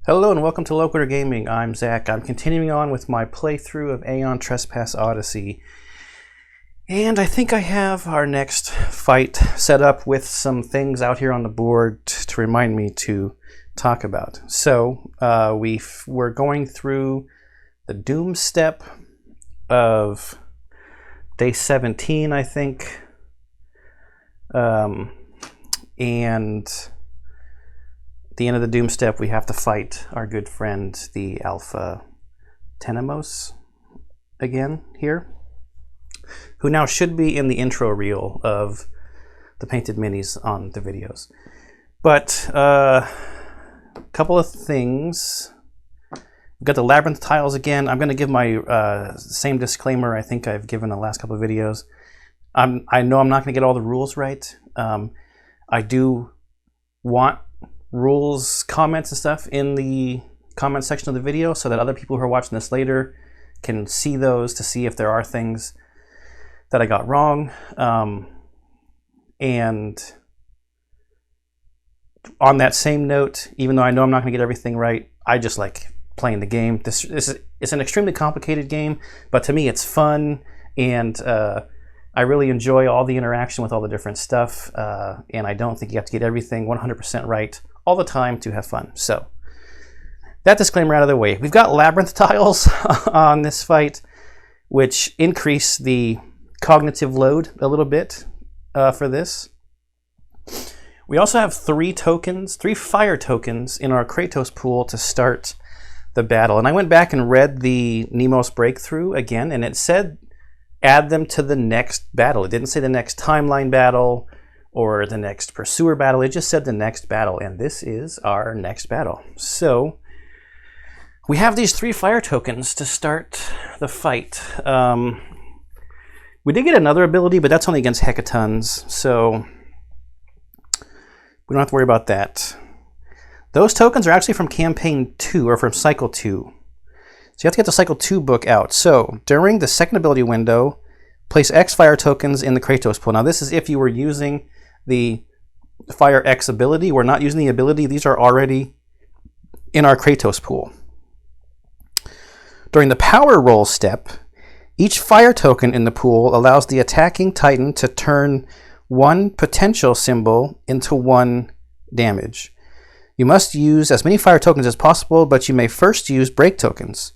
Hello and welcome to Locator Gaming. I'm Zach. I'm continuing on with my playthrough of Aeon Trespass Odyssey. And I think I have our next fight set up with some things out here on the board to remind me to talk about. So we're going through the doom step of day 17, I think. And at the end of the doom step, we have to fight our good friend, the Alpha Tenemos, again here, who now should be in the intro reel of the painted minis on the videos. But a couple of things. We've got the labyrinth tiles again. I'm going to give my same disclaimer I think I've given the last couple of videos. I know I'm not going to get all the rules right. I do want rules, comments, and stuff in the comment section of the video so that other people who are watching this later can see those to see if there are things that I got wrong. And on that same note, even though I know I'm not going to get everything right, I just like playing the game. It's an extremely complicated game, but to me it's fun, and I really enjoy all the interaction with all the different stuff, and I don't think you have to get everything 100% right all the time to have fun. So that disclaimer out of the way. We've got labyrinth tiles on this fight, which increase the cognitive load a little bit for this. We also have three fire tokens in our Kratos pool to start the battle. And I went back and read the Tenemos breakthrough again, and it said add them to the next battle. It didn't say the next timeline battle or the next pursuer battle. It just said the next battle, and this is our next battle. So we have these three fire tokens to start the fight. We did get another ability, but that's only against hecatons, so we don't have to worry about that. Those tokens are actually from campaign 2, or from cycle 2. So you have to get the cycle 2 book out. So during the second ability window, place X fire tokens in the Kratos pool. Now this is if you were using the Fire X ability. We're not using the ability. These are already in our Kratos pool. During the power roll step, each fire token in the pool allows the attacking Titan to turn one potential symbol into one damage. You must use as many fire tokens as possible, but you may first use break tokens.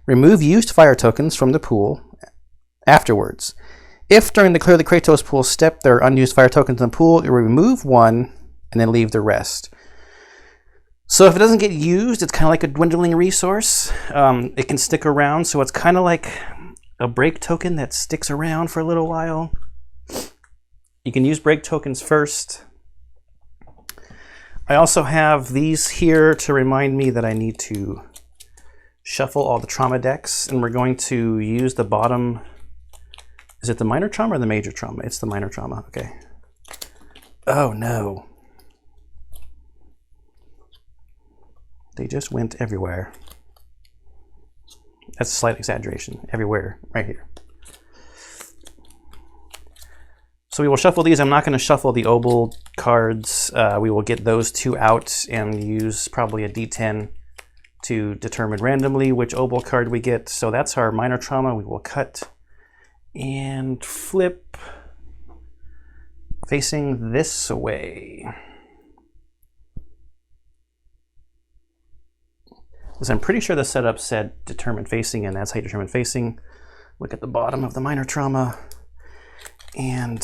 Remove used fire tokens from the pool afterwards. If during the clear the Kratos pool step there are unused fire tokens in the pool, you remove one and then leave the rest. So if it doesn't get used, it's kind of like a dwindling resource. It can stick around, so it's kind of like a break token that sticks around for a little while. You can use break tokens first. I also have these here to remind me that I need to shuffle all the trauma decks, and we're going to use the bottom. Is it the minor trauma or the major trauma? It's the minor trauma, okay. Oh no. They just went everywhere. That's a slight exaggeration. Everywhere, right here. So we will shuffle these. I'm not going to shuffle the Obel cards. We will get those two out and use probably a D10 to determine randomly which Obel card we get. So that's our minor trauma. We will cut and flip facing this way. Because I'm pretty sure the setup said determine facing, and that's how you determine facing. Look at the bottom of the minor trauma. And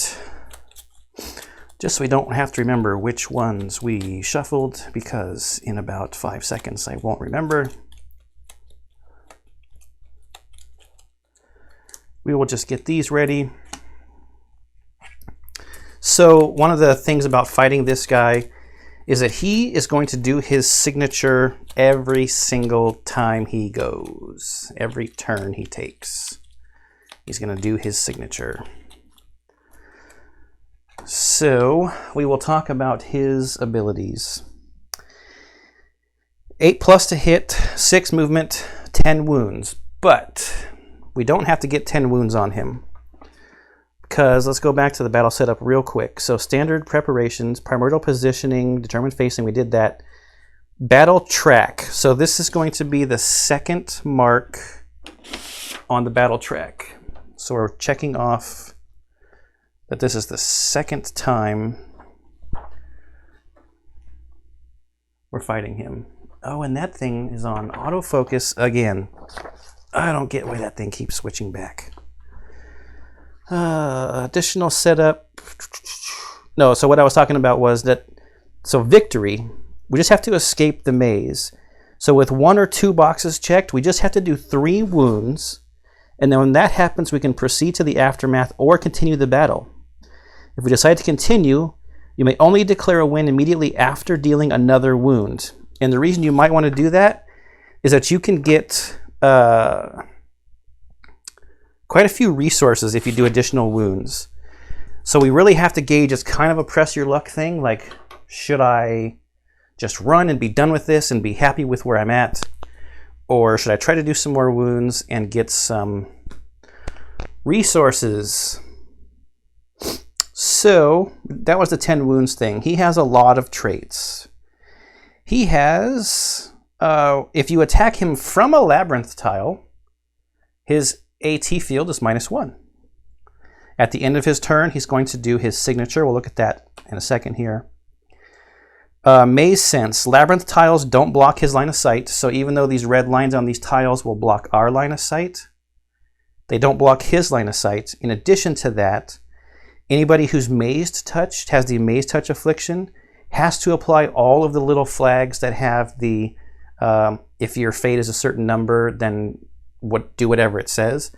just so we don't have to remember which ones we shuffled, because in about 5 seconds I won't remember, we will just get these ready. So one of the things about fighting this guy is that he is going to do his signature every single time he goes. Every turn he takes, he's going to do his signature. So we will talk about his abilities. 8+ to hit, 6 movement, 10 wounds. But we don't have to get 10 wounds on him, because let's go back to the battle setup real quick. So standard preparations, primordial positioning, determined facing, we did that. Battle track. So this is going to be the second mark on the battle track. So we're checking off that this is the second time we're fighting him. Oh, and that thing is on autofocus again. I don't get why that thing keeps switching back. Additional setup. No, so what I was talking about was that, so victory, we just have to escape the maze. So with 1 or 2 boxes checked, we just have to do 3 wounds. And then when that happens, we can proceed to the aftermath or continue the battle. If we decide to continue, you may only declare a win immediately after dealing another wound. And the reason you might want to do that is that you can get quite a few resources if you do additional wounds. So we really have to gauge, it's kind of a press your luck thing, like, should I just run and be done with this and be happy with where I'm at? Or should I try to do some more wounds and get some resources? So that was the 10 wounds thing. He has a lot of traits. He has, if you attack him from a labyrinth tile, his AT field is -1. At the end of his turn, he's going to do his signature. We'll look at that in a second here. Maze Sense. Labyrinth tiles don't block his line of sight, so even though these red lines on these tiles will block our line of sight, they don't block his line of sight. In addition to that, anybody who's mazed touched, has the Maze Touch affliction, has to apply all of the little flags that have the, if your fate is a certain number, then do whatever it says.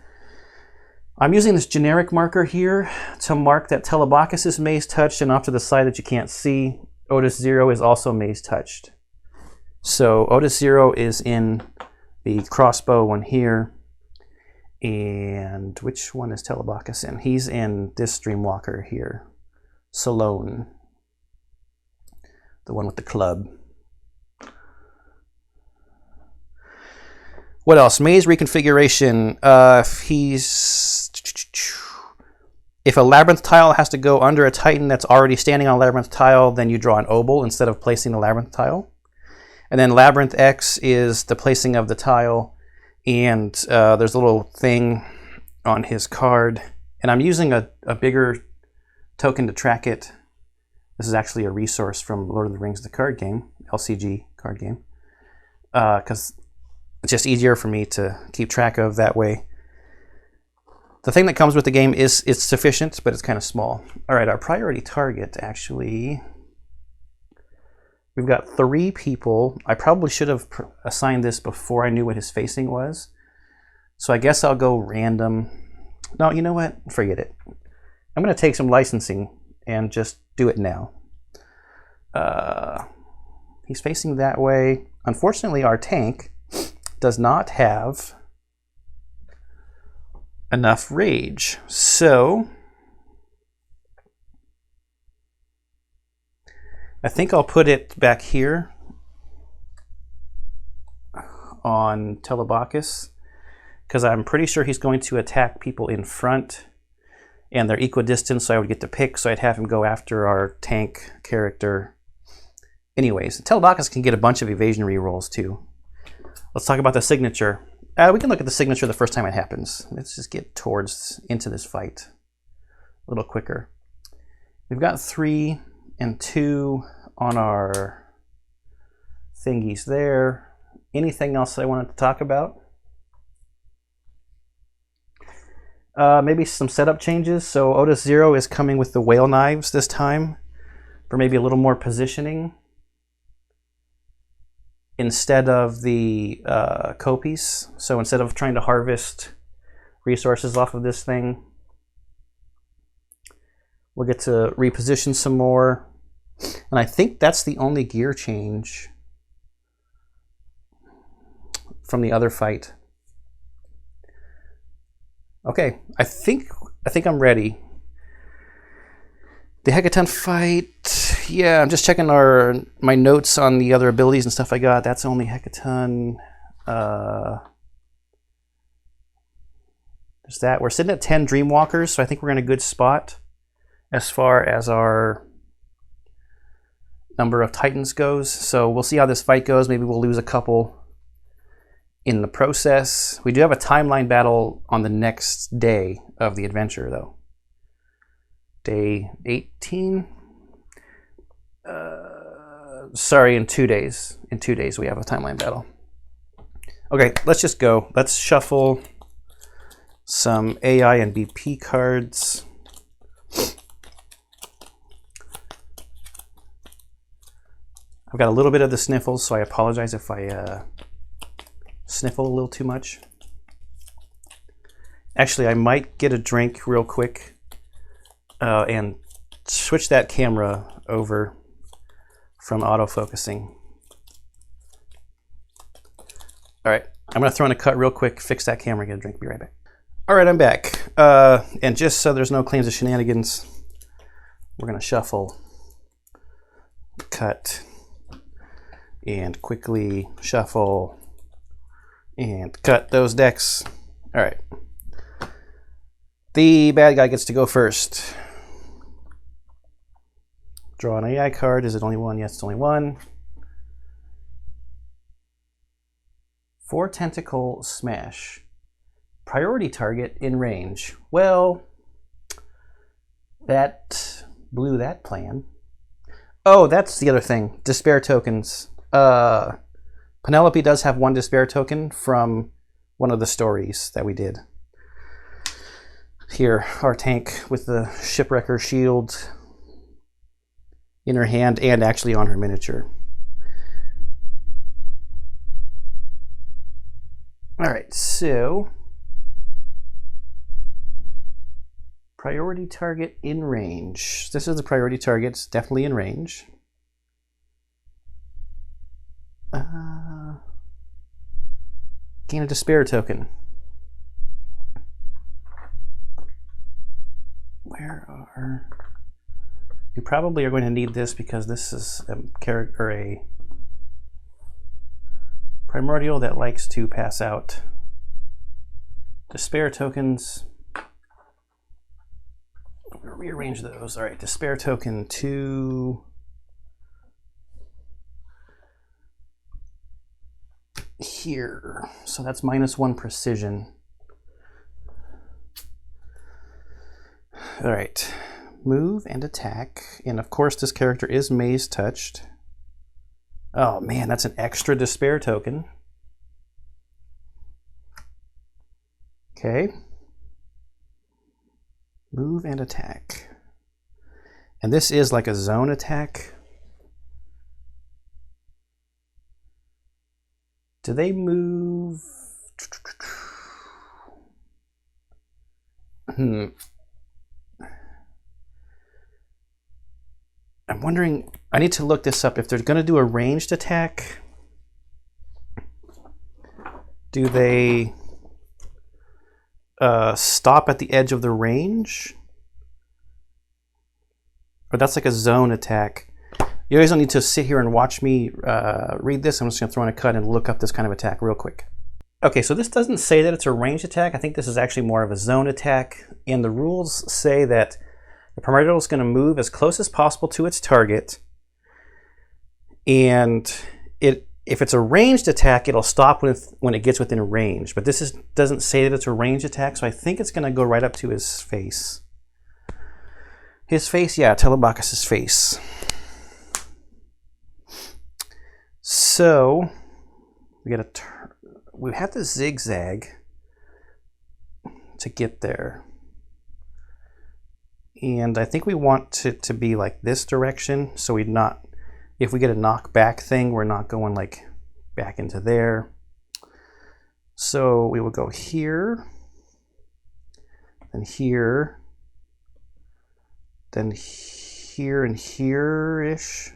I'm using this generic marker here to mark that Telebacchus is maze touched, and off to the side that you can't see, Otis Zero is also maze touched. So Otis Zero is in the crossbow one here. And which one is Telebacchus in? He's in this Dreamwalker here. Salone. The one with the club. What else? Maze reconfiguration. If a labyrinth tile has to go under a Titan that's already standing on a labyrinth tile, then you draw an obol instead of placing the labyrinth tile. And then Labyrinth X is the placing of the tile. And there's a little thing on his card. And I'm using a bigger token to track it. This is actually a resource from Lord of the Rings, the card game, LCG card game. Because it's just easier for me to keep track of that way. The thing that comes with the game is it's sufficient, but it's kind of small. All right, our priority target, actually, we've got 3 people. I probably should have assigned this before I knew what his facing was. So I guess I'll go random. No, you know what? Forget it. I'm going to take some licensing and just do it now. He's facing that way. Unfortunately, our tank does not have enough rage. So I think I'll put it back here on Telebacchus, because I'm pretty sure he's going to attack people in front and they're equidistant, so I would get to pick, so I'd have him go after our tank character. Anyways, Telebacchus can get a bunch of evasion rerolls too. Let's talk about the signature. We can look at the signature the first time it happens. Let's just get into this fight a little quicker. We've got 3 and 2 on our thingies there. Anything else I wanted to talk about? Maybe some setup changes. So Otis Zero is coming with the whale knives this time for maybe a little more positioning instead of the copies. So instead of trying to harvest resources off of this thing, we'll get to reposition some more. And I think that's the only gear change from the other fight. Okay, I think I'm ready. The Hecaton fight, yeah, I'm just checking my notes on the other abilities and stuff I got. That's only Hecaton. There's that. We're sitting at 10 Dreamwalkers, so I think we're in a good spot as far as our number of Titans goes. So we'll see how this fight goes. Maybe we'll lose a couple in the process. We do have a timeline battle on the next day of the adventure, though. Day 18? Sorry, in 2 days. In 2 days we have a timeline battle. Okay, let's just go. Let's shuffle some AI and BP cards. I've got a little bit of the sniffles, so I apologize if I sniffle a little too much. Actually, I might get a drink real quick and switch that camera over from autofocusing. All right, I'm gonna throw in a cut real quick, fix that camera, get a drink, be right back. All right, I'm back. And just so there's no claims of shenanigans, we're gonna shuffle, cut, and quickly shuffle and cut those decks. All right. The bad guy gets to go first. Draw an AI card. Is it only one? Yes, it's only one. 4 tentacle smash. Priority target in range. Well, that blew that plan. Oh, that's the other thing. Despair tokens. Penelope does have 1 despair token from one of the stories that we did. Here, our tank with the shipwrecker shield in her hand and actually on her miniature. All right, so priority target in range. This is the priority target. It's definitely in range. Gain a despair token. Where are... You probably are going to need this because this is a character or a primordial that likes to pass out despair tokens. We'll rearrange those. All right, despair token 2. Here. So that's -1 precision. All right. Move and attack. And of course this character is maze touched. Oh man, that's an extra despair token. Okay. Move and attack. And this is like a zone attack. Do they move? I'm wondering, I need to look this up. If they're going to do a ranged attack, do they stop at the edge of the range? Or that's like a zone attack. You guys don't need to sit here and watch me read this. I'm just going to throw in a cut and look up this kind of attack real quick. Okay, so this doesn't say that it's a ranged attack. I think this is actually more of a zone attack. And the rules say that the primordial is going to move as close as possible to its target. And if it's a ranged attack, it'll stop when it gets within range. But this doesn't say that it's a ranged attack, so I think it's going to go right up to his face. His face, yeah, Telebacchus' face. So we have to zigzag to get there. And I think we want it to be like this direction, so if we get a knockback thing, we're not going like back into there. So we will go here, then here, then here and here-ish.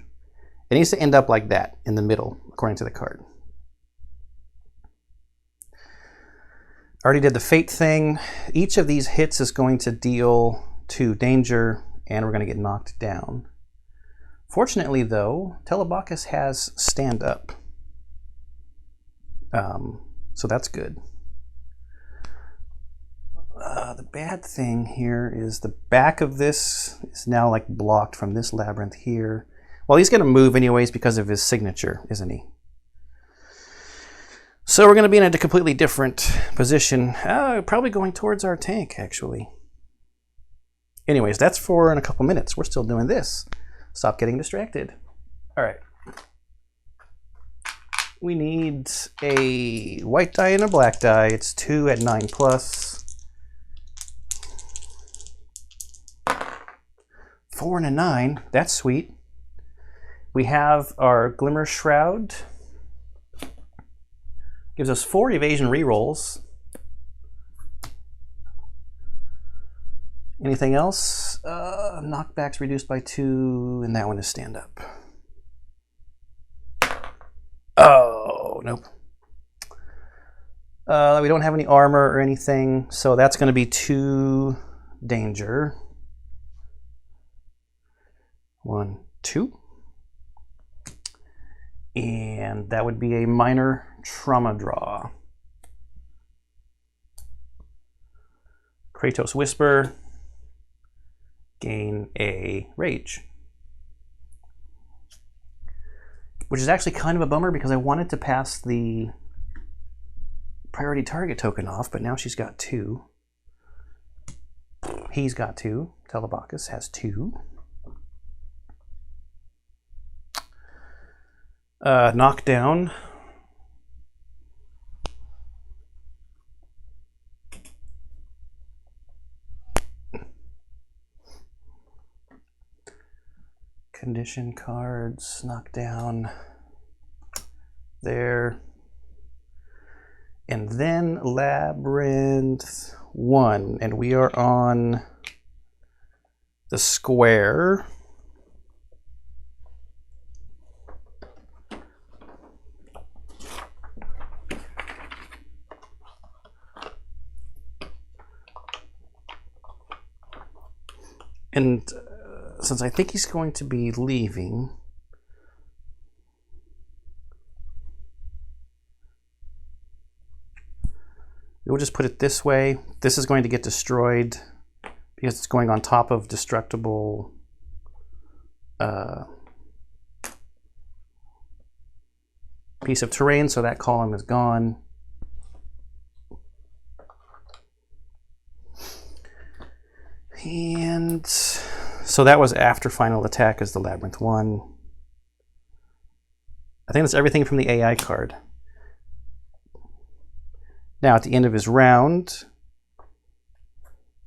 It needs to end up like that in the middle, according to the card. Already did the fate thing. Each of these hits is going to deal 2 danger, and we're going to get knocked down. Fortunately, though, Telebacchus has stand up. So that's good. The bad thing here is the back of this is now like blocked from this labyrinth here, Well, he's going to move anyways because of his signature, isn't he? So we're going to be in a completely different position, probably going towards our tank, actually. Anyways, that's for in a couple minutes. We're still doing this. Stop getting distracted. All right. We need a white die and a black die. It's 2 at 9+. 4 and a 9. That's sweet. We have our Glimmer Shroud. Gives us 4 evasion rerolls. Anything else? Knockbacks reduced by 2, and that one is stand up. Oh, nope. We don't have any armor or anything, so that's going to be 2 danger. 1, 2. And that would be a minor trauma draw. Kratos Whisper. Gain a rage. Which is actually kind of a bummer because I wanted to pass the priority target token off, but now she's got 2. He's got 2. Telebacchus has 2. Knockdown. Condition cards, knockdown. There. And then Labyrinth 1. And we are on the square. And since I think he's going to be leaving, we'll just put it this way. This is going to get destroyed because it's going on top of destructible piece of terrain, so that column is gone. And so that was after final attack as the Labyrinth 1. I think that's everything from the AI card. Now at the end of his round,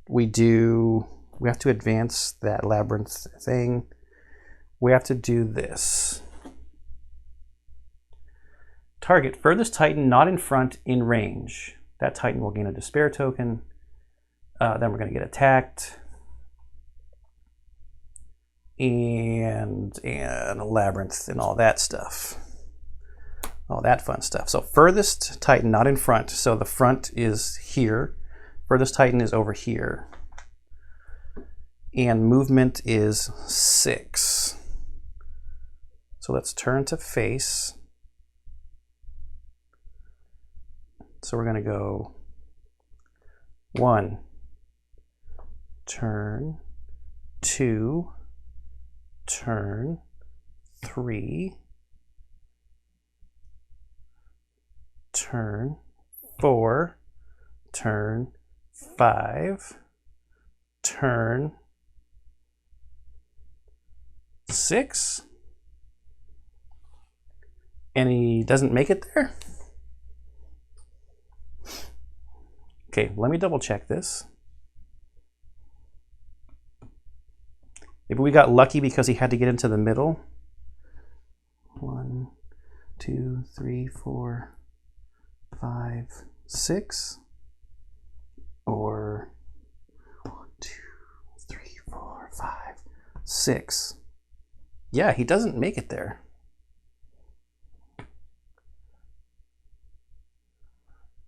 we have to advance that Labyrinth thing. We have to do this. Target furthest Titan not in front in range. That Titan will gain a despair token. Then we're going to get attacked. And a labyrinth and all that stuff. All that fun stuff. So furthest Titan not in front. So the front is here. Furthest Titan is over here. And movement is 6. So let's turn to face. So we're going to go 1, turn, 2, turn, 3, turn, 4, turn, 5, turn, 6, and he doesn't make it there? Okay, let me double check this. Maybe we got lucky because he had to get into the middle. 1, 2, 3, 4, 5, 6. Or 1, 2, 3, 4, 5, 6. Yeah, he doesn't make it there.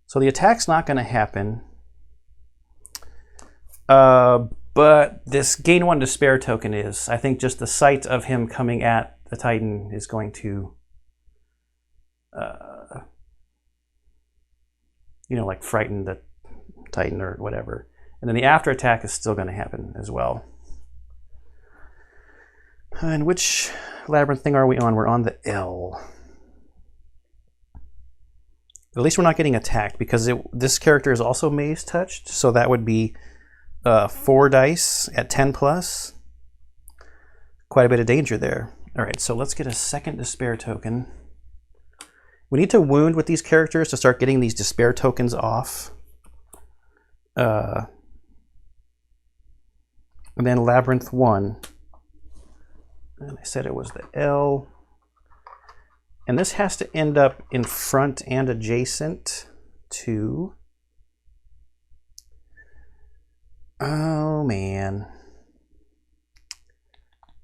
So the attack's not going to happen. But this gain 1 despair token is. I think just the sight of him coming at the Titan is going to, like frighten the Titan or whatever. And then the after attack is still going to happen as well. And which labyrinth thing are we on? We're on the L. At least we're not getting attacked because this character is also maze touched, so that would be 4 dice at 10 plus. Quite a bit of danger there. All right, so let's get a second despair token. We need to wound with these characters to start getting these despair tokens off. And then Labyrinth 1. And I said it was the L. And this has to end up in front and adjacent to... Oh, man.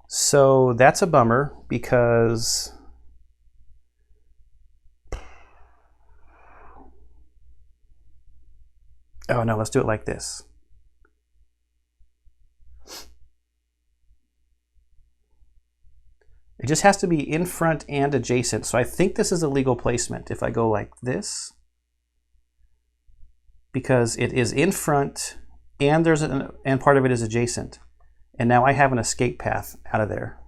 So that's a bummer because... Oh, no, let's do it like this. It just has to be in front and adjacent. So I think this is a legal placement if I go like this. Because it is in front and and part of it is adjacent. And now I have an escape path out of there.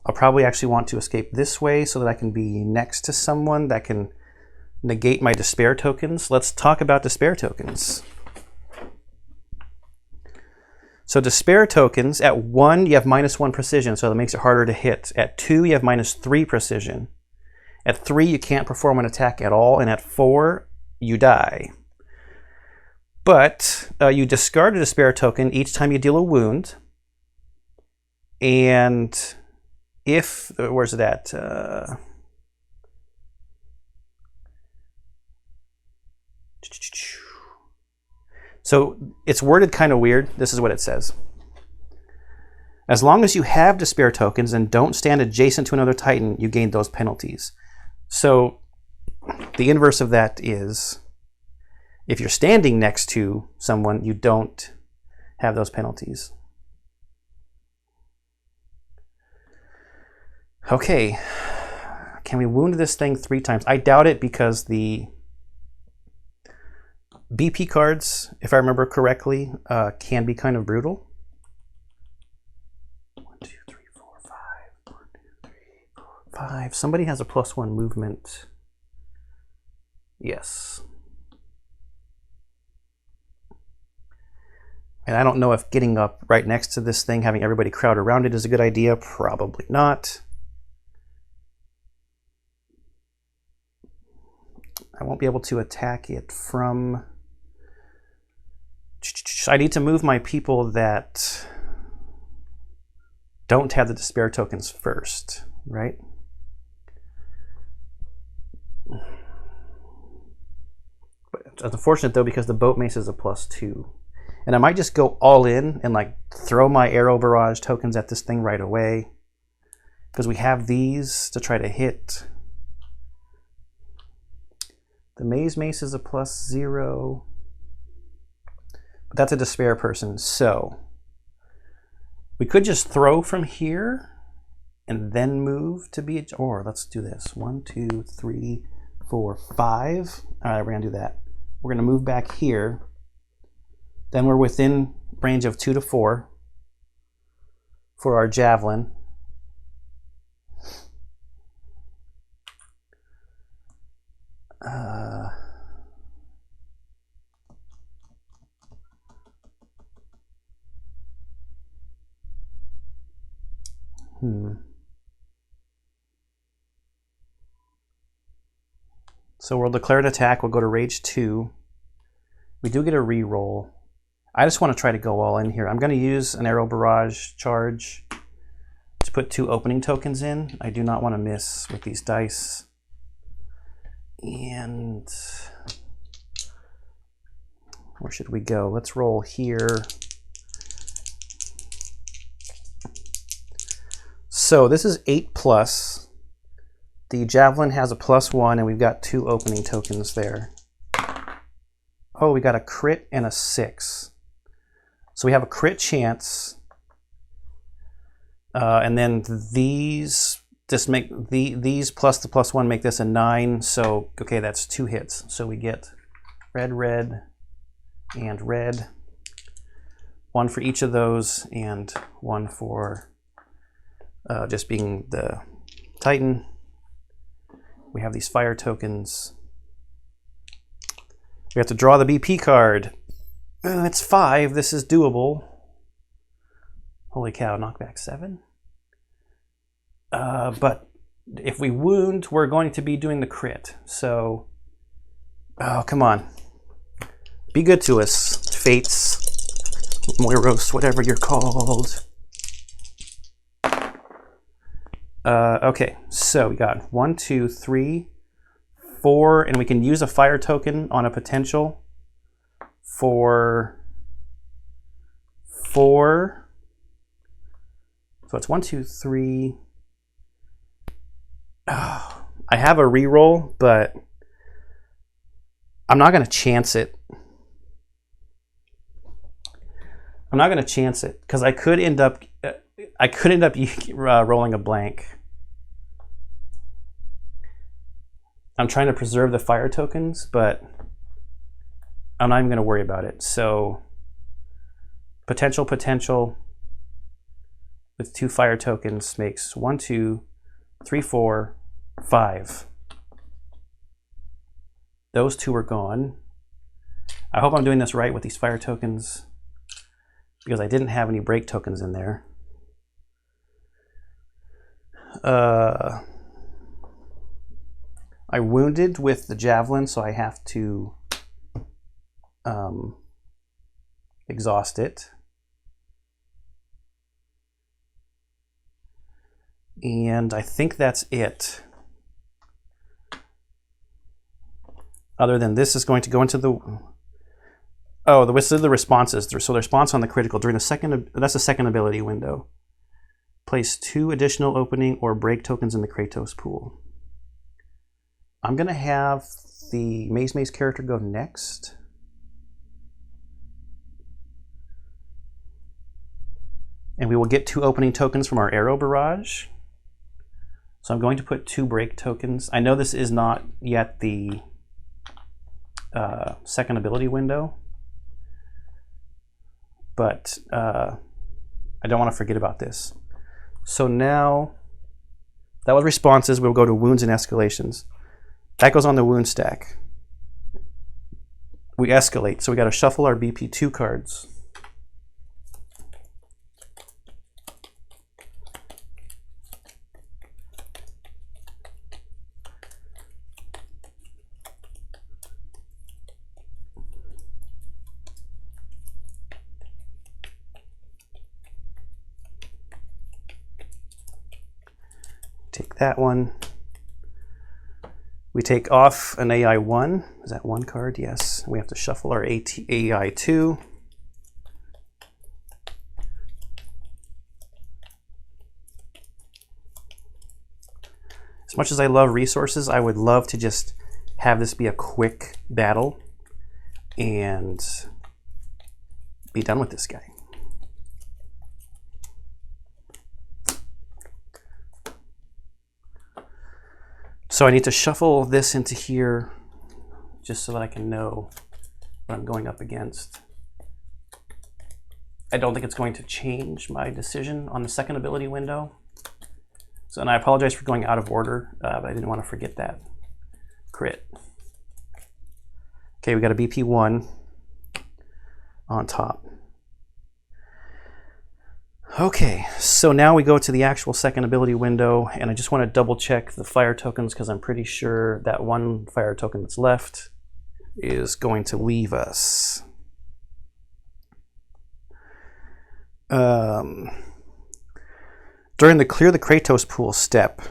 I'll probably actually want to escape this way so that I can be next to someone that can negate my despair tokens. Let's talk about despair tokens. So despair tokens, at 1 you have -1 precision, so that makes it harder to hit. At 2 you have -3 precision. At 3 you can't perform an attack at all, and at 4 you die. But you discard a despair token each time you deal a wound. And if, where's it at? So it's worded kind of weird. This is what it says. As long as you have despair tokens and don't stand adjacent to another Titan, you gain those penalties. So the inverse of that is if you're standing next to someone, you don't have those penalties. Okay, can we wound this thing 3 times? I doubt it because the BP cards, if I remember correctly, can be kind of brutal. 1, 2, 3, 4, 5. 1, 2, 3, 4, 5. Somebody has a +1 movement. Yes. And I don't know if getting up right next to this thing, having everybody crowd around it is a good idea. Probably not. I won't be able to attack it from... I need to move my people that don't have the despair tokens first, right? But it's unfortunate though because the boat mace is a +2. And I might just go all in and like throw my arrow barrage tokens at this thing right away. Because we have these to try to hit. The mace is a +0. But that's a despair person, so we could just throw from here and then move to be, or let's do this. 1, 2, 3, 4, 5. All right, we're gonna do that. We're gonna move back here. Then we're within range of 2 to 4 for our javelin. So we'll declare an attack. We'll go to rage 2. We do get a reroll. I just want to try to go all in here. I'm going to use an arrow barrage charge to put 2 opening tokens in. I do not want to miss with these dice. And where should we go? Let's roll here. So this is 8+. The javelin has a +1, and we've got 2 opening tokens there. Oh, we got a crit and a 6. So we have a crit chance. And then these just make these plus the +1 make this a 9. So okay, that's 2 hits. So we get red, red, and red. One for each of those, and one for just being the Titan. We have these fire tokens. We have to draw the BP card. It's 5. This is doable. Holy cow, knockback 7. But if we wound, we're going to be doing the crit. So, oh, come on. Be good to us, Fates, Moiros, whatever you're called. Okay, so we got 1, 2, 3, 4, and we can use a fire token on a potential for 4. So it's 1, 2, 3. Oh, I have a reroll, but I'm not going to chance it. I'm not going to chance it because I could end up rolling a blank. I'm trying to preserve the fire tokens, but I'm not even going to worry about it. So potential with 2 fire tokens makes 1, 2, 3, 4, 5. Those 2 are gone. I hope I'm doing this right with these fire tokens because I didn't have any break tokens in there. I wounded with the javelin, so I have to exhaust it. And I think that's it. Other than this is going to go into the... Oh, this is the responses. So the response on the critical during the second... That's the second ability window. Place 2 additional opening or break tokens in the Kratos pool. I'm going to have the Maze character go next. And we will get 2 opening tokens from our arrow barrage. So I'm going to put 2 break tokens. I know this is not yet the second ability window, but I don't want to forget about this. So now, that was responses. We'll go to wounds and escalations. That goes on the wound stack. We escalate, so we got to shuffle our BP2 cards. Take that one. We take off an AI1. Is that 1 card? Yes. We have to shuffle our AI2. As much as I love resources, I would love to just have this be a quick battle and be done with this guy. So I need to shuffle this into here just so that I can know what I'm going up against. I don't think it's going to change my decision on the second ability window. So, and I apologize for going out of order, but I didn't want to forget that crit. Okay, we got a BP1 on top. Okay, so now we go to the actual second ability window, and I just want to double check the fire tokens because I'm pretty sure that 1 fire token that's left is going to leave us. During the clear the Kratos pool step,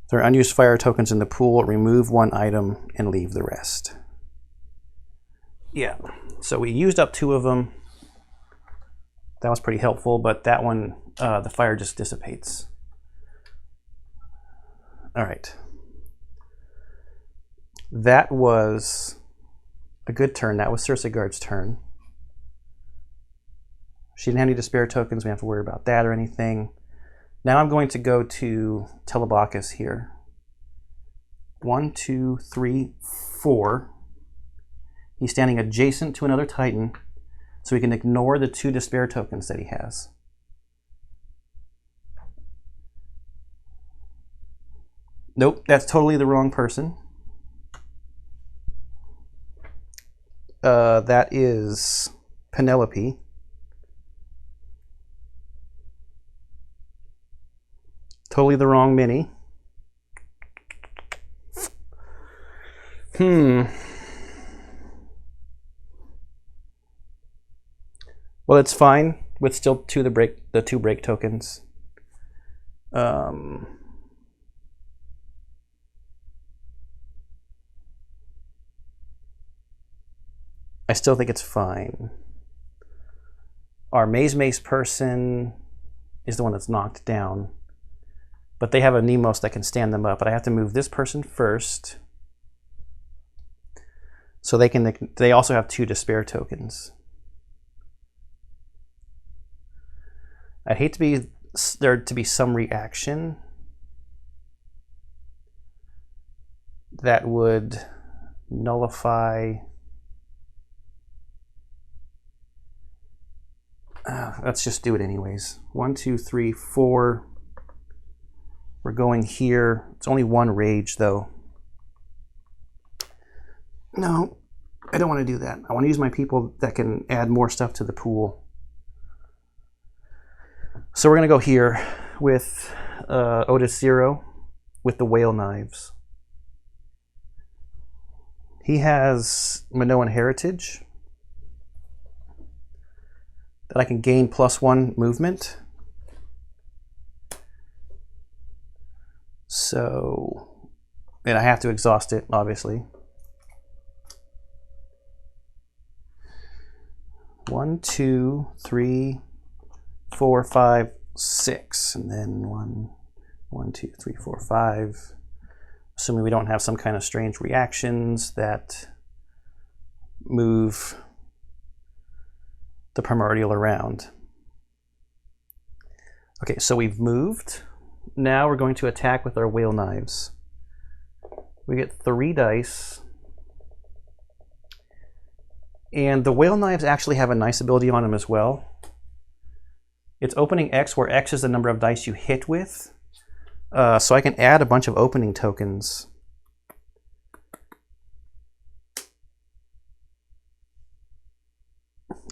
there are unused fire tokens in the pool. Remove 1 item and leave the rest. Yeah, so we used up 2 of them. That was pretty helpful, but that one, the fire just dissipates. All right. That was a good turn. That was Circeguard's turn. She didn't have any despair tokens. We don't have to worry about that or anything. Now I'm going to go to Telebacchus here. 1, 2, 3, 4. He's standing adjacent to another Titan, so we can ignore the 2 despair tokens that he has. Nope, that's totally the wrong person. That is Penelope. Totally the wrong mini. Well, it's fine with still the two break tokens. I still think it's fine. Our Maze person is the one that's knocked down, but they have a Nemos that can stand them up. But I have to move this person first, so they also have 2 despair tokens. I'd hate there to be some reaction that would nullify. Let's just do it anyways. 1, 2, 3, 4. We're going here. It's only 1 rage though. No, I don't want to do that. I want to use my people that can add more stuff to the pool. So we're going to go here with Otis 0 with the whale knives. He has Minoan heritage that I can gain +1 movement. So, and I have to exhaust it, obviously. 1, 2, 3, 4, 5, 6, and then 1, 2, 3, 4, 5. Assuming we don't have some kind of strange reactions that move the primordial around. Okay, so we've moved. Now we're going to attack with our whale knives. We get 3 dice. And the whale knives actually have a nice ability on them as well. It's opening X, where X is the number of dice you hit with. So I can add a bunch of opening tokens.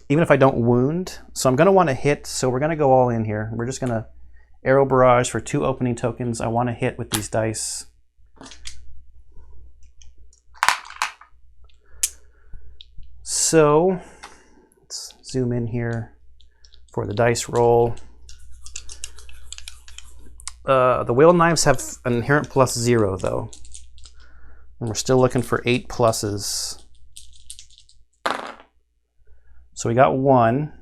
Even if I don't wound. So I'm going to want to hit, so we're going to go all in here. We're just going to arrow barrage for 2 opening tokens. I want to hit with these dice. So let's zoom in here for the dice roll. The whale knives have an inherent +0 though. And we're still looking for 8 pluses. So we got 1.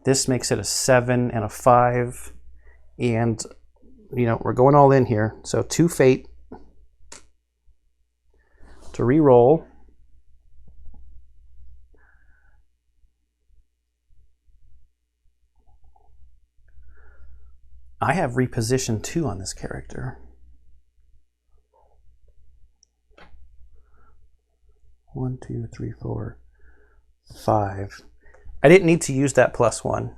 This makes it a 7 and a 5. And, you know, we're going all in here. So 2 fate to re-roll. I have reposition 2 on this character. 1, 2, 3, 4, 5. I didn't need to use that +1.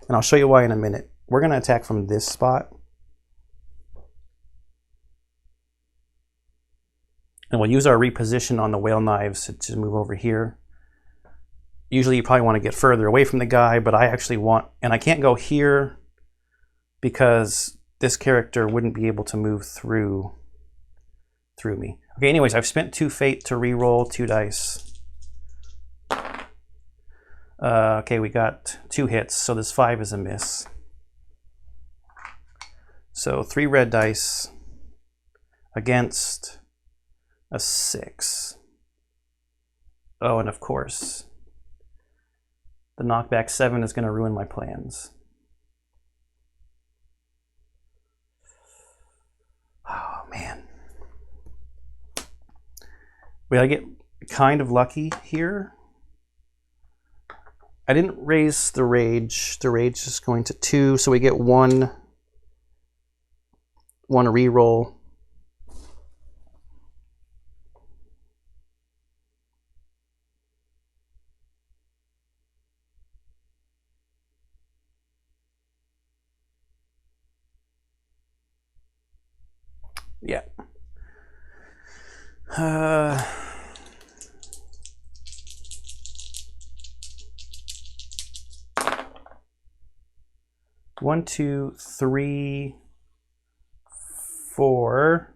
And I'll show you why in a minute. We're going to attack from this spot. And we'll use our reposition on the whale knives to move over here. Usually you probably want to get further away from the guy, but I actually want, and I can't go here because this character wouldn't be able to move through me. Okay, anyways, I've spent 2 fate to re-roll 2 dice. Okay, we got 2 hits, so this 5 is a miss. So 3 red dice against a 6. Oh, and of course, the knockback 7 is going to ruin my plans. Oh, man. We gotta get kind of lucky here. I didn't raise the rage. The rage is going to 2, so we get 1 re-roll. Yeah. One, two, three, four.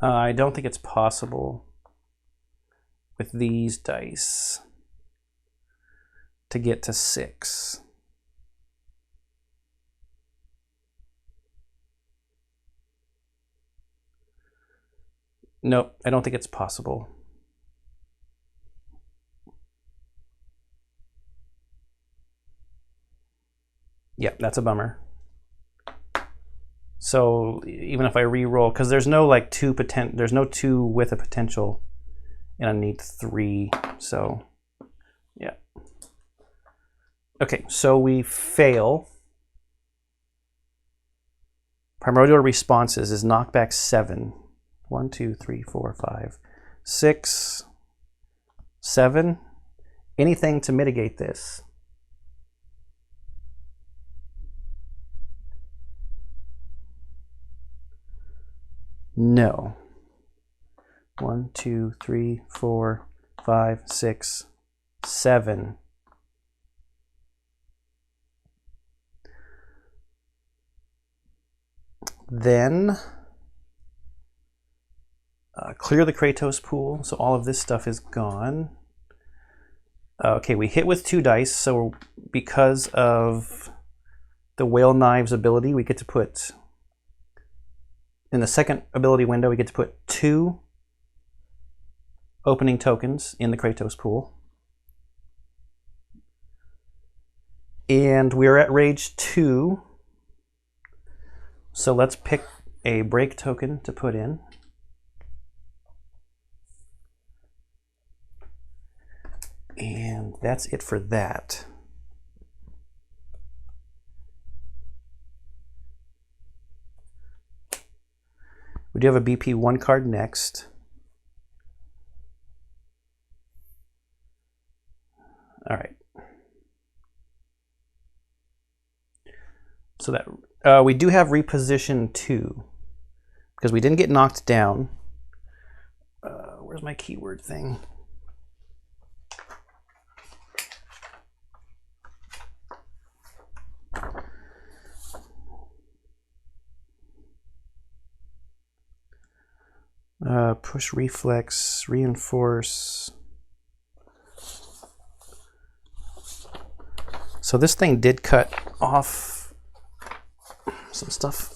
I don't think it's possible with these dice to get to 6. Nope, I don't think it's possible. Yep, that's a bummer. So even if I re-roll, because there's no like there's no 2 with a potential, and I need 3. So yeah. Okay, so we fail. Primordial responses is knockback 7. 1, 2, 3, 4, 5, 6, 7. Anything to mitigate this? No. 1, 2, 3, 4, 5, 6, 7. Then clear the Kratos pool, so all of this stuff is gone. Okay, we hit with 2 dice, so because of the Whale Knives ability, we get to put, in the second ability window, we get to put 2 opening tokens in the Kratos pool. And we're at Rage 2, so let's pick a break token to put in. And that's it for that. We do have a BP 1 card next. All right. So that we do have reposition 2 because we didn't get knocked down. Where's my keyword thing? Push, reflex, reinforce. So this thing did cut off some stuff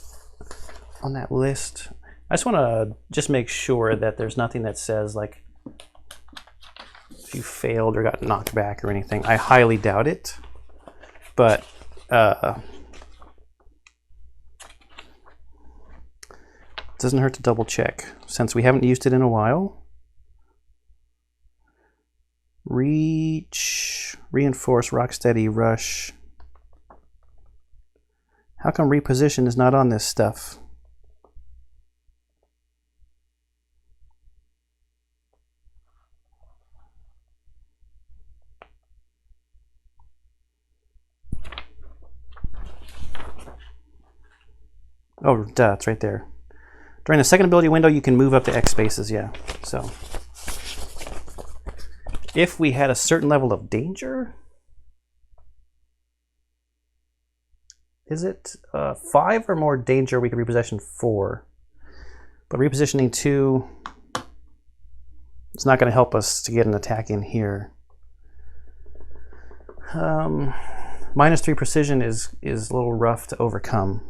on that list. I just want to make sure that there's nothing that says like if you failed or got knocked back or anything. I highly doubt it, but doesn't hurt to double check since we haven't used it in a while. Reach, reinforce, rocksteady, rush. How come reposition is not on this stuff? Oh, duh, it's right there. During the second ability window, you can move up to X spaces, yeah. So, if we had a certain level of danger, is it 5 or more danger? We could reposition 4, but repositioning 2, it's not going to help us to get an attack in here. -3 precision is a little rough to overcome.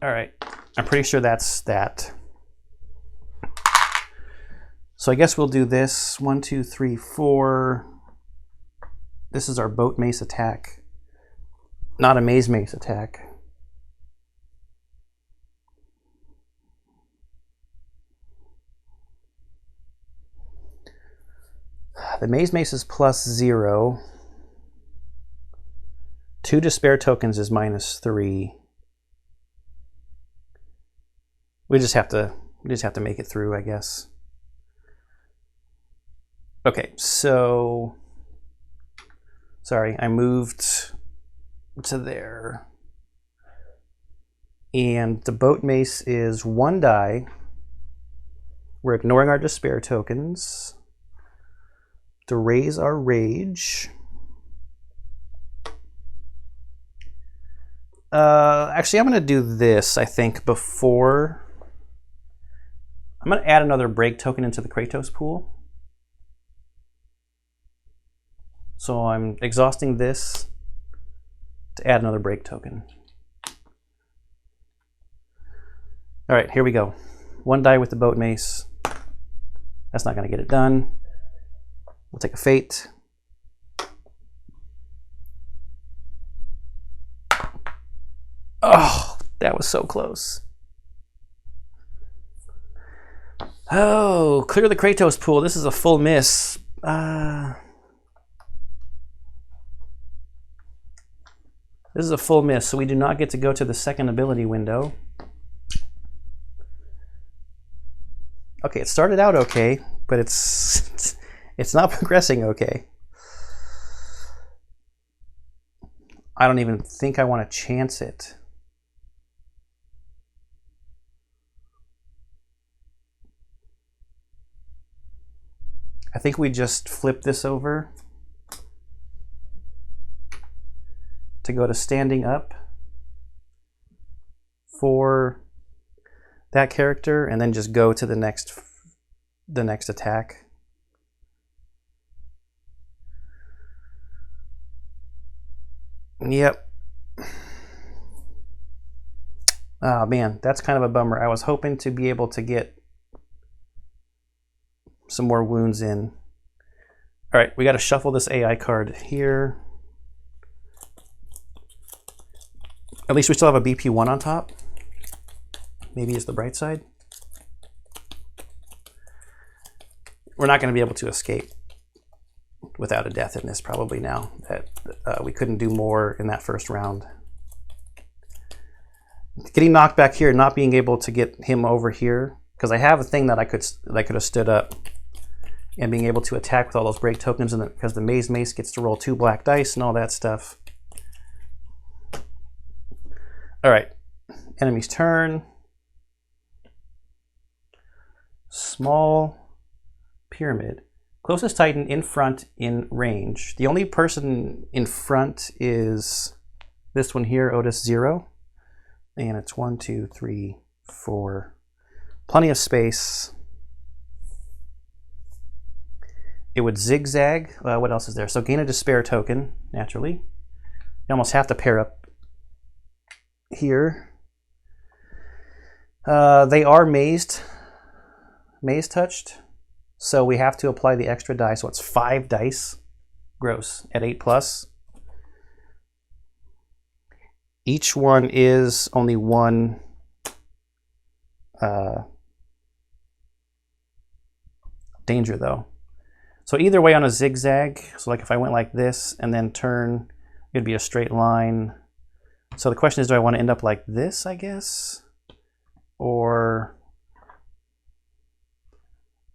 All right, I'm pretty sure that's that. So I guess we'll do this. 1, 2, 3, 4. This is our boat mace attack, not a maze mace attack. The maze mace is +0. 2 despair tokens is -3. We just have to make it through, I guess. Okay, so sorry, I moved to there. And the boat mace is 1 die. We're ignoring our despair tokens to raise our rage. Actually, I'm going to do this, I think, before. I'm going to add another break token into the Kratos pool. So I'm exhausting this to add another break token. All right, here we go. 1 die with the boat mace. That's not going to get it done. We'll take a fate. Oh, that was so close. Oh, clear the Kratos pool. This is a full miss. This is a full miss, so we do not get to go to the second ability window. Okay, it started out okay, but it's not progressing okay. I don't even think I want to chance it. I think we just flip this over to go to standing up for that character, and then just go to the next attack. Yep. Oh man, that's kind of a bummer. I was hoping to be able to get some more wounds in. All right, we got to shuffle this AI card here. At least we still have a BP1 on top. Maybe it's the bright side. We're not going to be able to escape without a death in this probably now. That we couldn't do more in that first round. Getting knocked back here, not being able to get him over here, because I have a thing that I could have stood up and being able to attack with all those break tokens, and because the mace gets to roll 2 black dice and all that stuff. All right, enemy's turn. Small pyramid. Closest Titan in front in range. The only person in front is this one here, Otis 0. And it's 1, 2, 3, 4. Plenty of space. It would zigzag. What else is there? So gain a despair token, naturally. You almost have to pair up here. They are maze touched, so we have to apply the extra die. So it's 5 dice gross at 8+. Each one is only 1 danger though. So either way on a zigzag, so like if I went like this and then turn, it'd be a straight line. So the question is, do I want to end up like this, I guess? Or,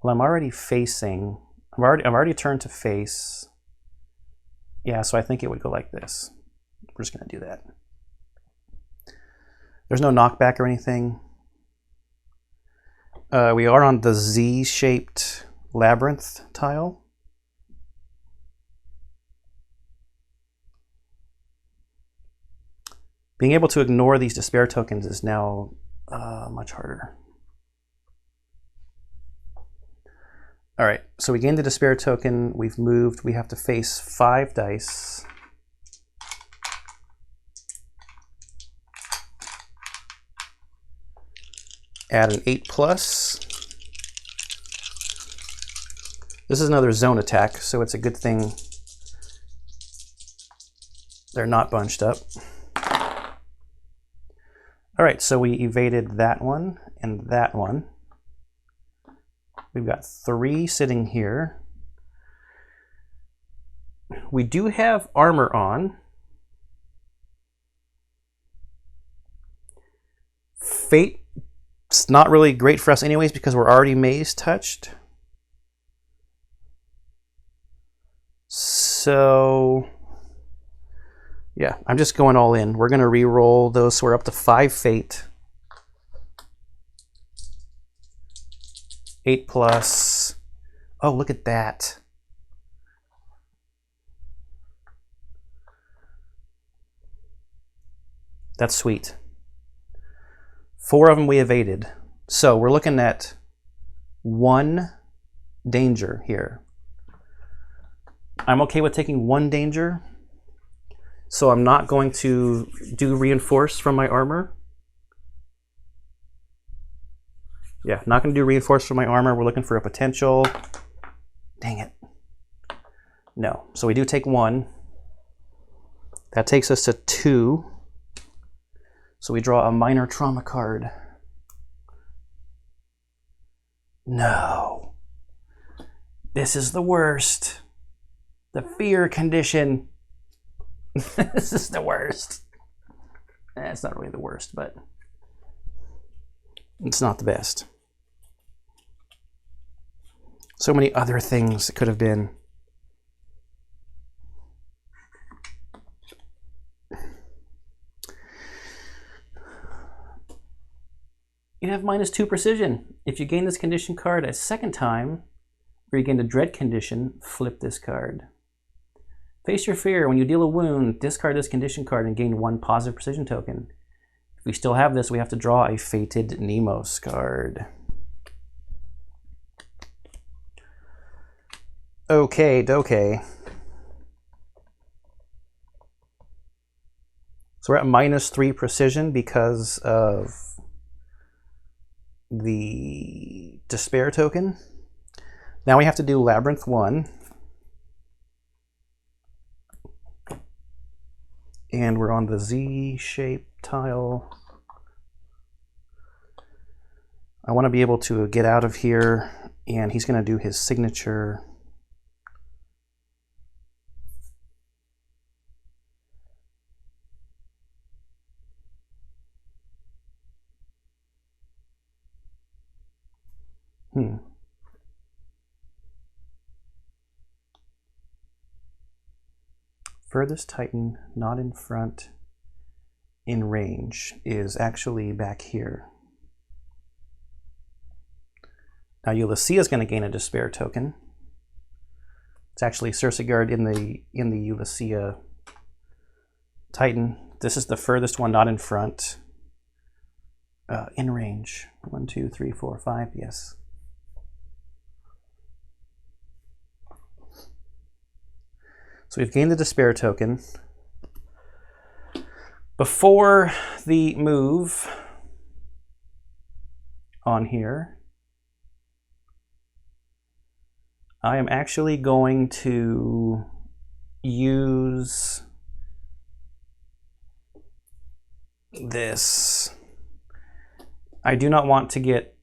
well, I'm already facing, I'm already turned to face. Yeah, so I think it would go like this. We're just gonna do that. There's no knockback or anything. We are on the Z-shaped labyrinth tile. Being able to ignore these despair tokens is now much harder. All right, so we gained the despair token, we've moved, we have to face 5 dice. Add an 8+. This is another zone attack, so it's a good thing they're not bunched up. All right, so we evaded that one and that one. We've got 3 sitting here. We do have armor on. Fate It's not really great for us anyways because we're already maze touched. So yeah, I'm just going all in. We're going to re-roll those, so we're up to 5 fate. 8 plus. Oh, look at that. That's sweet. 4 of them we evaded. So we're looking at 1 danger here. I'm okay with taking 1 danger. So I'm not going to do reinforce from my armor. Yeah, not going to do reinforce from my armor. We're looking for a potential. Dang it. No. So we do take 1. That takes us to 2. So we draw a minor trauma card. No. This is the worst. The fear condition. This is the worst. It's not really the worst, but it's not the best. So many other things it could have been. You have -2 precision. If you gain this condition card a second time, or you gain the dread condition, flip this card. Face your fear. When you deal a wound, discard this condition card and gain 1 positive precision token. If we still have this, we have to draw a fated Tenemos card. Okay, dokay. So we're at -3 precision because of the despair token. Now we have to do Labyrinth 1. And we're on the Z-shape tile. I want to be able to get out of here, and he's going to do his signature. Furthest Titan, not in front, in range, is actually back here. Now Ulysses is going to gain a despair token. It's actually Cersei in the Ulysses Titan. This is the furthest one, not in front. In range. 1, 2, 3, 4, 5. Yes. So we've gained the despair token. Before the move on here, I am actually going to use this. I do not want to get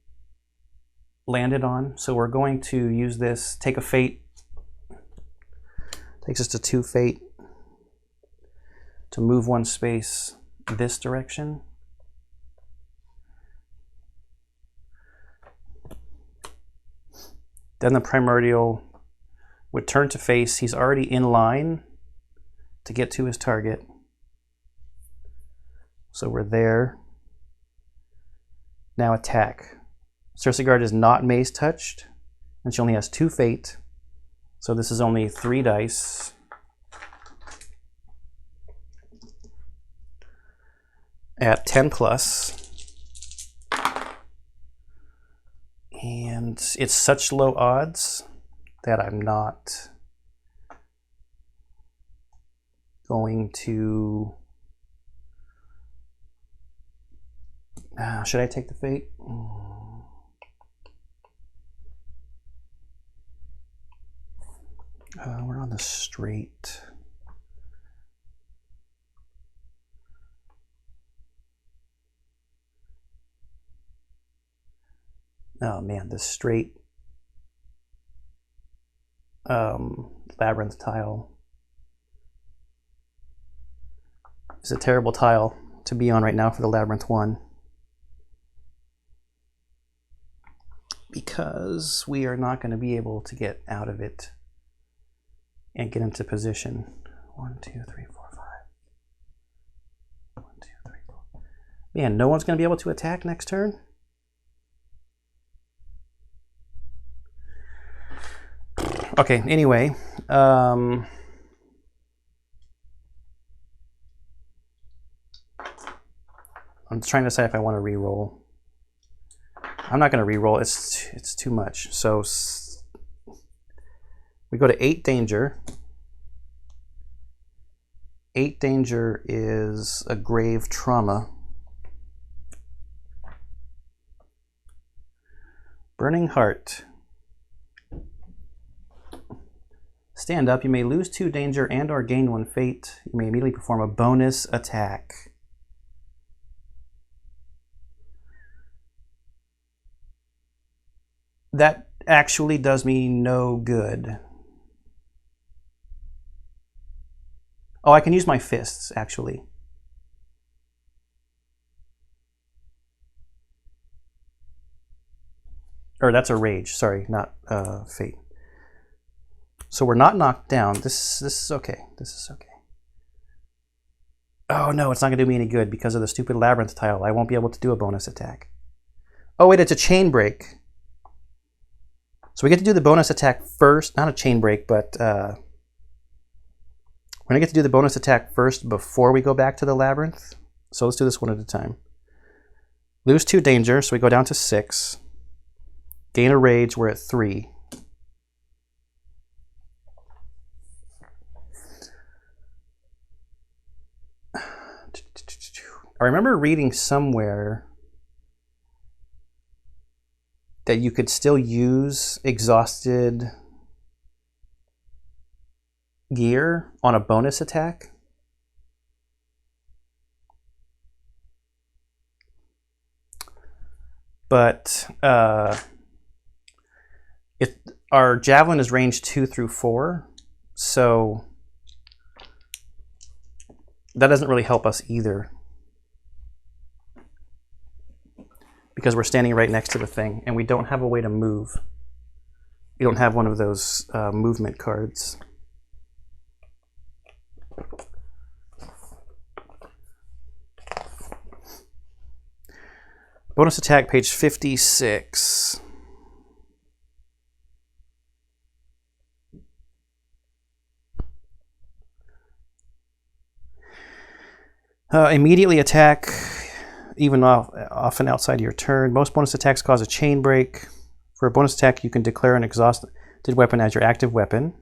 landed on, so we're going to use this, take a fate. Takes us to 2 fate to move 1 space this direction. Then the primordial would turn to face. He's already in line to get to his target. So we're there. Now attack. Cersei is not maze touched, and she only has 2 fate. So this is only 3 dice. At 10 plus. And it's such low odds that I'm not going to... should I take the fate? We're on the straight. Oh man, the straight labyrinth tile is a terrible tile to be on right now for the labyrinth 1. because we are not going to be able to get out of it and get into position. 1, 2, 3, 4, 5. 1, 2, 3, 4. Man, no one's going to be able to attack next turn? Okay, anyway. I'm trying to decide if I want to re-roll. I'm not going to re-roll. It's too much. So we go to 8 danger. 8 danger is a grave trauma. Burning Heart. Stand up. You may lose 2 danger and or gain 1 fate. You may immediately perform a bonus attack. That actually does me no good. Oh, I can use my fists, actually. Or that's a rage, sorry, not fate. So we're not knocked down. This is okay. This is okay. Oh no, it's not gonna do me any good because of the stupid labyrinth tile. I won't be able to do a bonus attack. Oh wait, it's a chain break. So we get to do the bonus attack first, not a chain break, but we're gonna get to do the bonus attack first before we go back to the labyrinth. So let's do this one at a time. Lose 2 danger, so we go down to 6. Gain a rage, we're at 3. I remember reading somewhere that you could still use exhausted gear on a bonus attack. But our javelin is range 2 through 4, so that doesn't really help us either, because we're standing right next to the thing and we don't have a way to move. We don't have one of those movement cards. Bonus attack, page 56. Immediately attack, even often outside of your turn. Most bonus attacks cause a chain break. For a bonus attack, you can declare an exhausted weapon as your active weapon.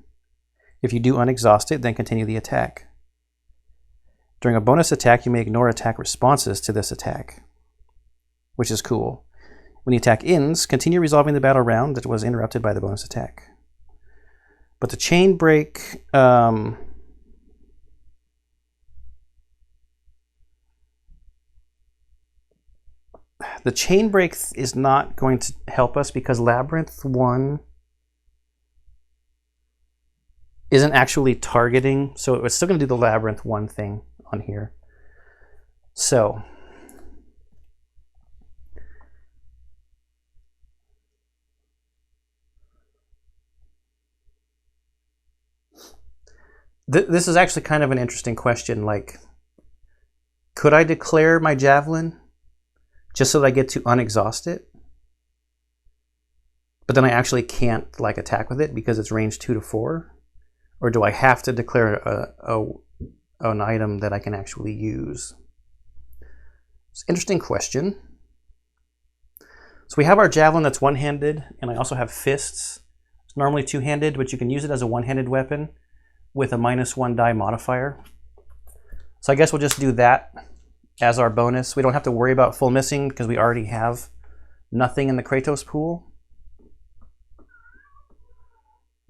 If you do unexhaust it, then continue the attack. During a bonus attack, you may ignore attack responses to this attack, which is cool. When the attack ends, continue resolving the battle round that was interrupted by the bonus attack. But the chain break, the chain break is not going to help us because Labyrinth 1 isn't actually targeting, so it's still going to do the Labyrinth 1 thing on here. So this is actually kind of an interesting question. Like, could I declare my javelin just so that I get to unexhaust it, but then I actually can't like attack with it because it's range 2 to 4? Or do I have to declare an item that I can actually use? It's an interesting question. So we have our javelin that's one-handed, and I also have fists. It's normally two-handed, but you can use it as a one-handed weapon with a -1 die modifier. So I guess we'll just do that as our bonus. We don't have to worry about full missing because we already have nothing in the Kratos pool.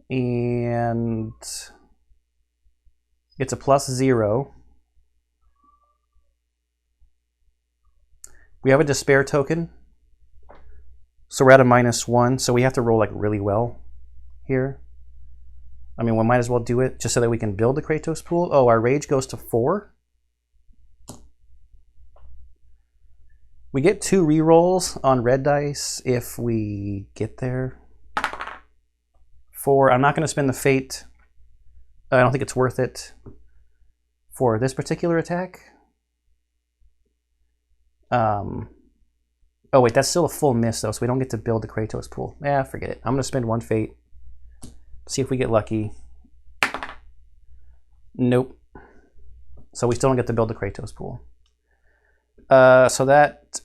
And it's a +0. We have a despair token, so we're at a -1, so we have to roll like really well here. I mean, we might as well do it just so that we can build the Kratos pool. Oh, our rage goes to 4. We get 2 rerolls on red dice if we get there. 4, I'm not going to spend the fate. I don't think it's worth it for this particular attack. Oh wait, that's still a full miss though, so we don't get to build the Kratos pool. Yeah, forget it. I'm going to spend 1 fate. See if we get lucky. Nope. So we still don't get to build the Kratos pool. So that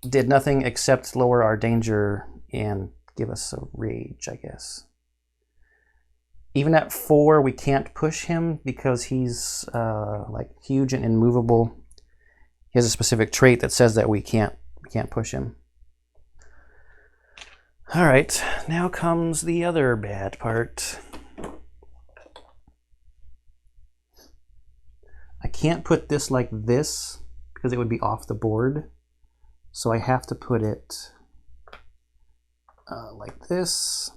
did nothing except lower our danger and give us a rage, I guess. Even at 4, we can't push him because he's like huge and immovable. He has a specific trait that says that we can't push him. All right, now comes the other bad part. I can't put this like this because it would be off the board. So I have to put it like this.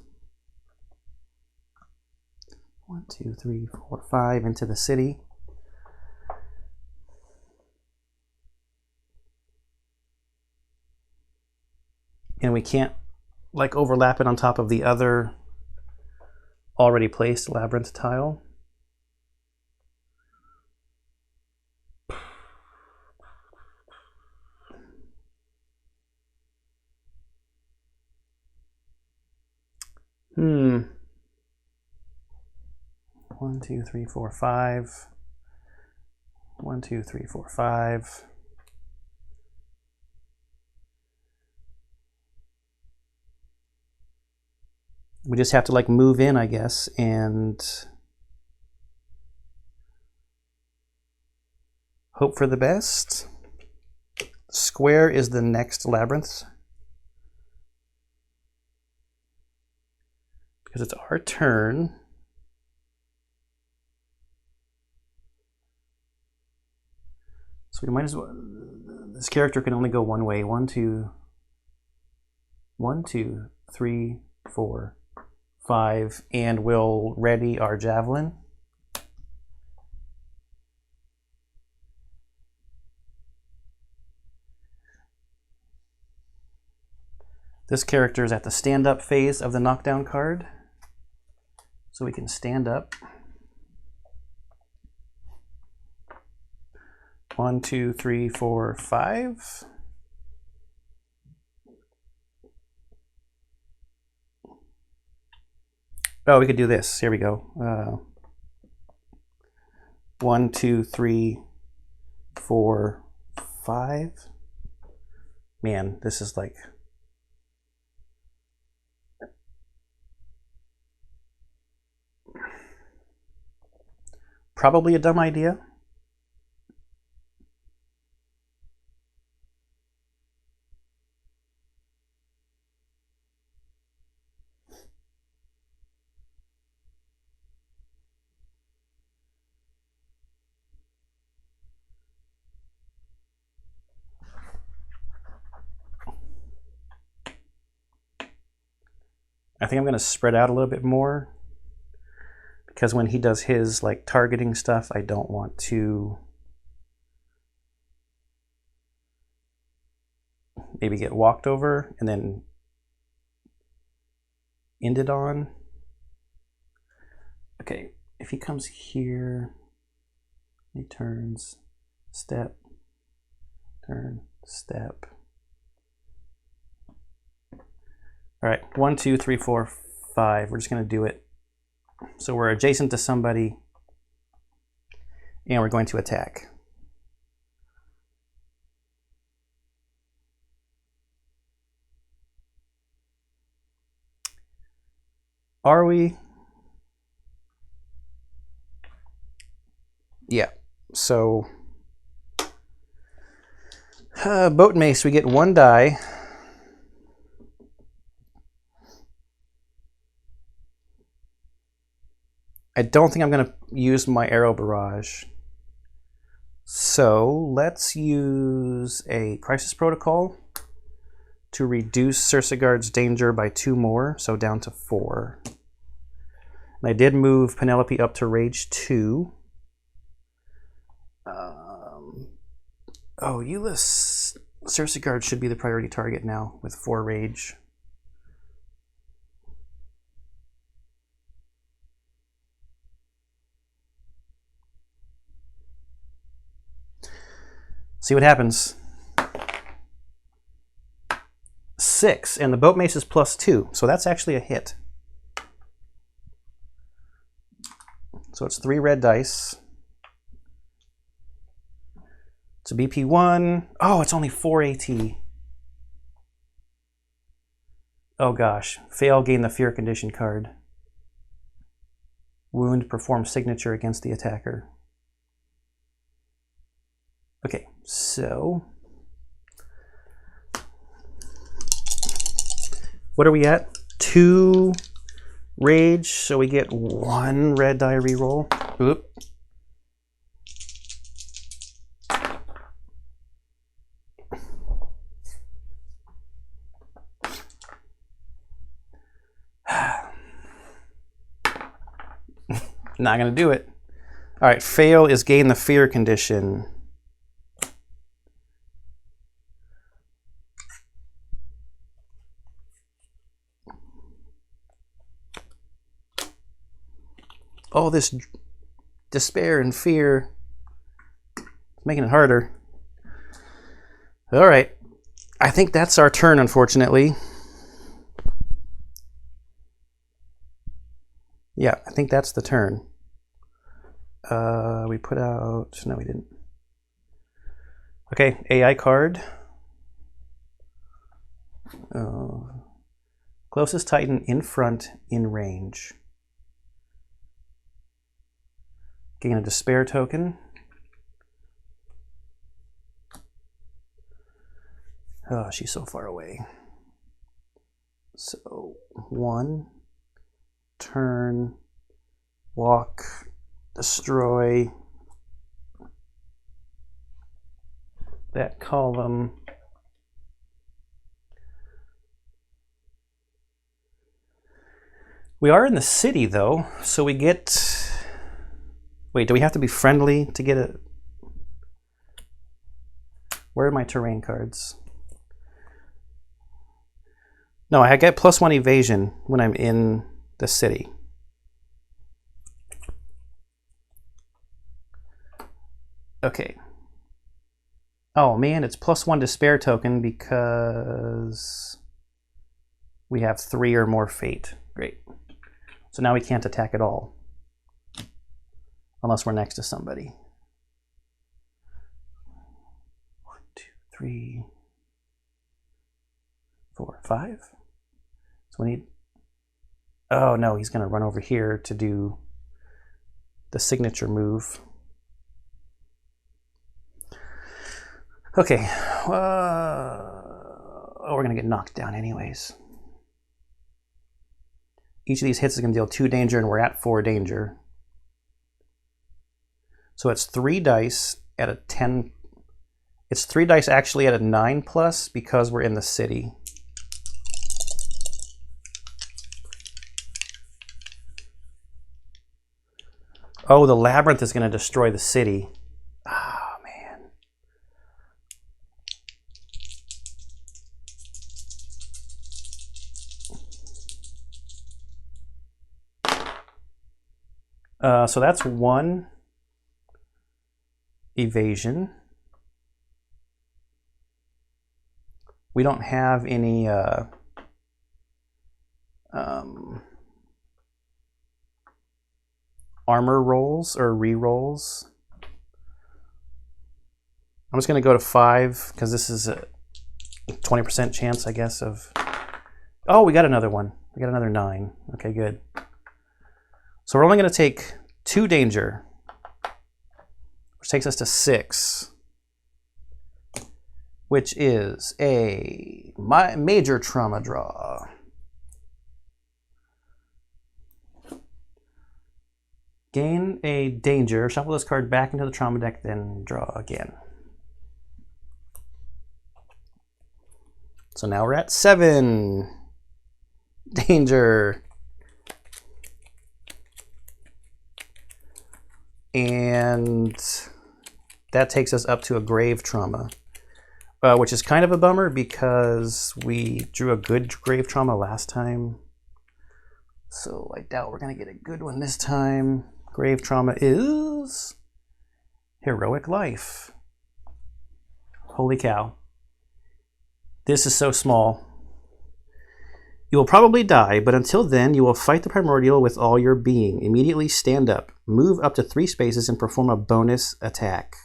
1, 2, 3, 4, 5 into the city. And we can't like overlap it on top of the other already placed labyrinth tile. Hmm. 1, 2, 3, 4, 5. 1, 2, 3, 4, 5. We just have to like move in, I guess, and hope for the best. Square is the next labyrinth. Because it's our turn. So we might as well, this character can only go one way. 1, 2, 3, 4, 5, and we'll ready our javelin. This character is at the stand-up phase of the knockdown card. So we can stand up. 1, 2, 3, 4, 5. Oh, we could do this. Here we go. 1, 2, 3, 4, 5. Man, this is like... probably a dumb idea. I think I'm going to spread out a little bit more because when he does his like targeting stuff, I don't want to maybe get walked over and then ended on. Okay, if he comes here, he turns, step, turn, step. All right, 1, 2, 3, 4, 5. We're just going to do it. So we're adjacent to somebody, and we're going to attack. Are we? Yeah. So boat mace, we get 1 die. I don't think I'm going to use my arrow barrage. So let's use a crisis protocol to reduce Cersegard's danger by 2 more, so down to 4. And I did move Penelope up to rage 2. Oh, Euless. Cersei Guard should be the priority target now with 4 rage. See what happens. 6, and the boat mace is +2, so that's actually a hit. So it's 3 red dice. It's a BP1. Oh, it's only 4 AT. Oh gosh. Fail, gain the fear condition card. Wound, perform signature against the attacker. Okay, so what are we at? 2 rage, so we get 1 red die reroll. Oop. Not gonna do it. All right, fail is gain the fear condition. Oh, this despair and fear. It's making it harder. All right. I think that's our turn, unfortunately. Yeah, I think that's the turn. We put out... No, we didn't. Okay, AI card. Closest Titan in front, in range. Gain a despair token. Oh, she's so far away. So 1 turn, walk, destroy that column. We are in the city though, so we get... Wait, do we have to be friendly to get it? Where are my terrain cards? No, I get +1 evasion when I'm in the city. Okay. Oh man, it's +1 despair token because we have 3 or more fate. Great. So now we can't attack at all. Unless we're next to somebody. 1, 2, 3, 4, 5. So we need... Oh no, he's gonna run over here to do the signature move. Okay. Oh, we're gonna get knocked down anyways. Each of these hits is gonna deal 2 danger, and we're at 4 danger. So it's 3 dice at a 10. It's 3 dice actually at a 9+ because we're in the city. Oh, the labyrinth is going to destroy the city. Oh, man. So that's 1 evasion. We don't have any armor rolls or re-rolls. I'm just going to go to 5 because this is a 20% chance, I guess, of... Oh, we got another one. We got another 9. Okay, good. So we're only going to take 2 danger, which takes us to 6, which is a major trauma draw. Gain a danger, shuffle this card back into the trauma deck, then draw again. So now we're at 7 danger. And that takes us up to a grave trauma. which is kind of a bummer because we drew a good grave trauma last time. So I doubt we're going to get a good one this time. Grave trauma is heroic life. Holy cow. This is so small. You will probably die, but until then, you will fight the primordial with all your being. Immediately stand up, move up to 3 spaces, and perform a bonus attack.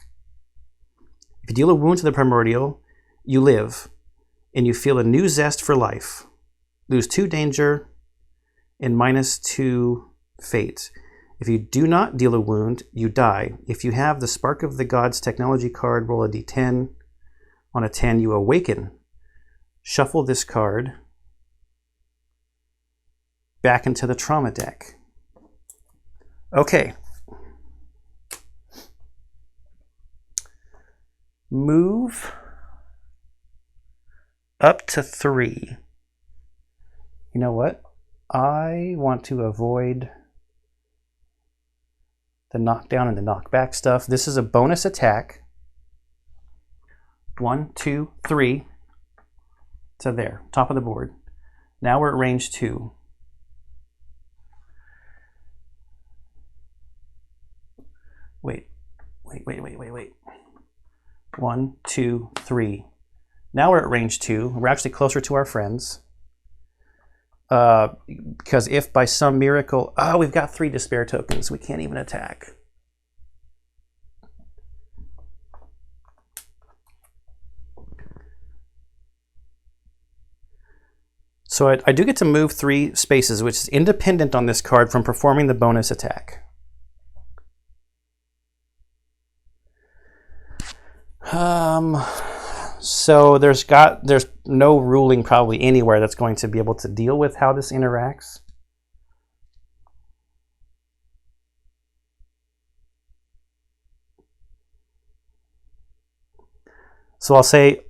If you deal a wound to the primordial, you live, and you feel a new zest for life. Lose 2 danger and -2 fate. If you do not deal a wound, you die. If you have the Spark of the Gods technology card, roll a d10. On a 10, you awaken. Shuffle this card back into the trauma deck. Okay. Move up to 3. You know what? I want to avoid the knockdown and the knockback stuff. This is a bonus attack. 1, 2, 3. To there, top of the board. Now we're at range 2. Wait. 1, 2, 3. Now we're at range 2. We're actually closer to our friends. Because if by some miracle... Oh, we've got 3 despair tokens. We can't even attack. So I do get to move 3 spaces, which is independent on this card from performing the bonus attack. So there's no ruling probably anywhere that's going to be able to deal with how this interacts. So I'll say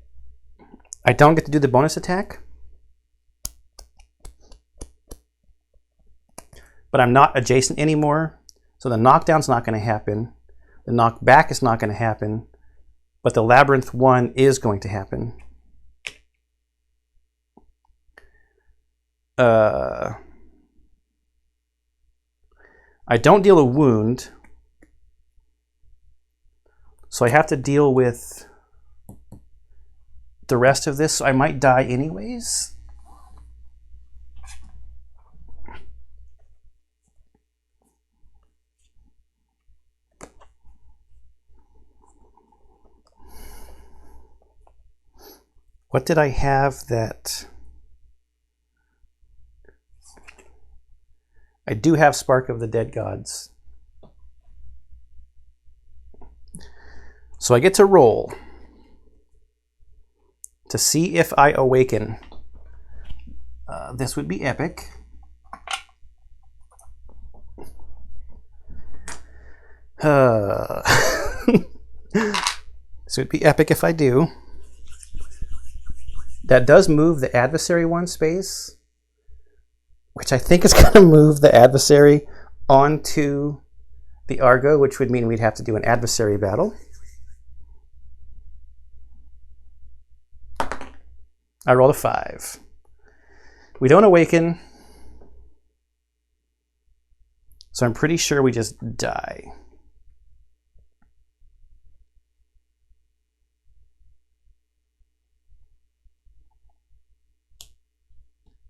I don't get to do the bonus attack, but I'm not adjacent anymore. So the knockdown's not going to happen. The knockback is not going to happen. But the Labyrinth 1 is going to happen. I don't deal a wound. So I have to deal with the rest of this. So I might die anyways. What did I have that... I do have Spark of the Dead Gods. So I get to roll to see if I awaken. This would be epic. This would be epic if I do. That does move the adversary 1 space, which I think is going to move the adversary onto the Argo, which would mean we'd have to do an adversary battle. I rolled a 5. We don't awaken, so I'm pretty sure we just die.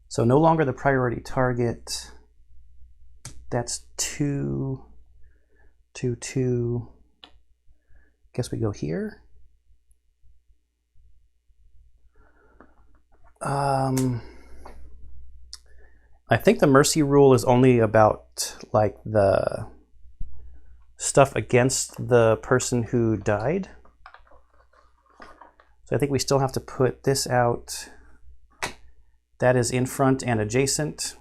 So no longer the priority target. That's 2, 2, 2. Guess we go here. I think the mercy rule is only about like the stuff against the person who died. So I think we still have to put this out. That is in front and adjacent.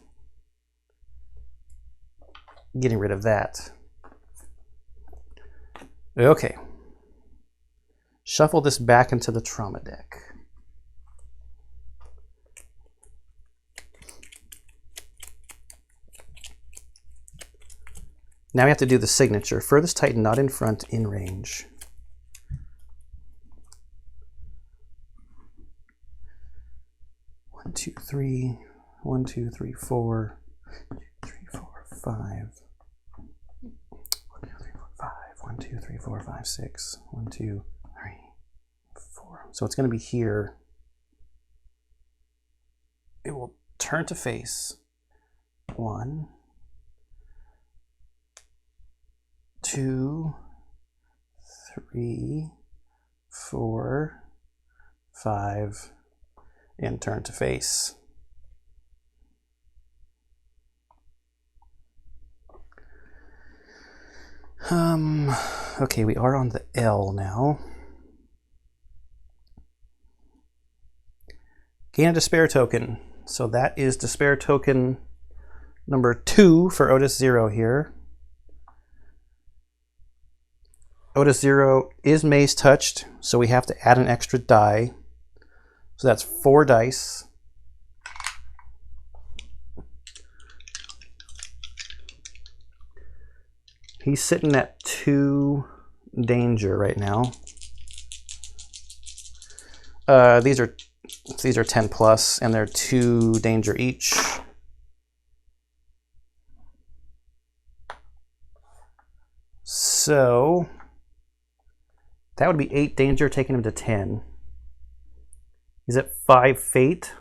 Getting rid of that. Okay. Shuffle this back into the trauma deck. Now we have to do the signature. Furthest Titan not in front, in range. 3, 1, 2, 3, 4, 3, 4, 5. 1, 2, 3, 4, 5, 6. 1, 2, 3, 4. So it's going to be here. It will turn to face. 1, 2, 3, 4, 5, and turn to face. Okay, we are on the L now. Gain a despair token. So that is despair token number 2 for Otis Zero here. Otis Zero is maze touched, so we have to add an extra die. So that's 4 dice. He's sitting at 2 danger right now. These are 10 plus, and they're 2 danger each. So that would be 8 danger, taking him to 10. He's at 5 fate.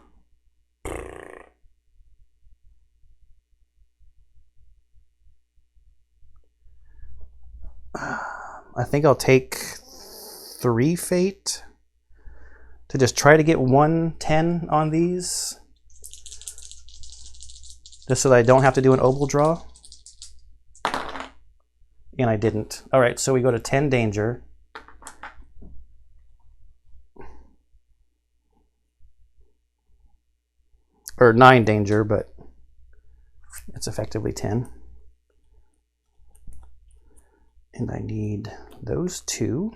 I think I'll take 3 fate to just try to get 1 10 on these, just so that I don't have to do an oval draw. And I didn't. All right, so we go to 10 danger. Or 9 danger, but it's effectively 10. And I need those 2.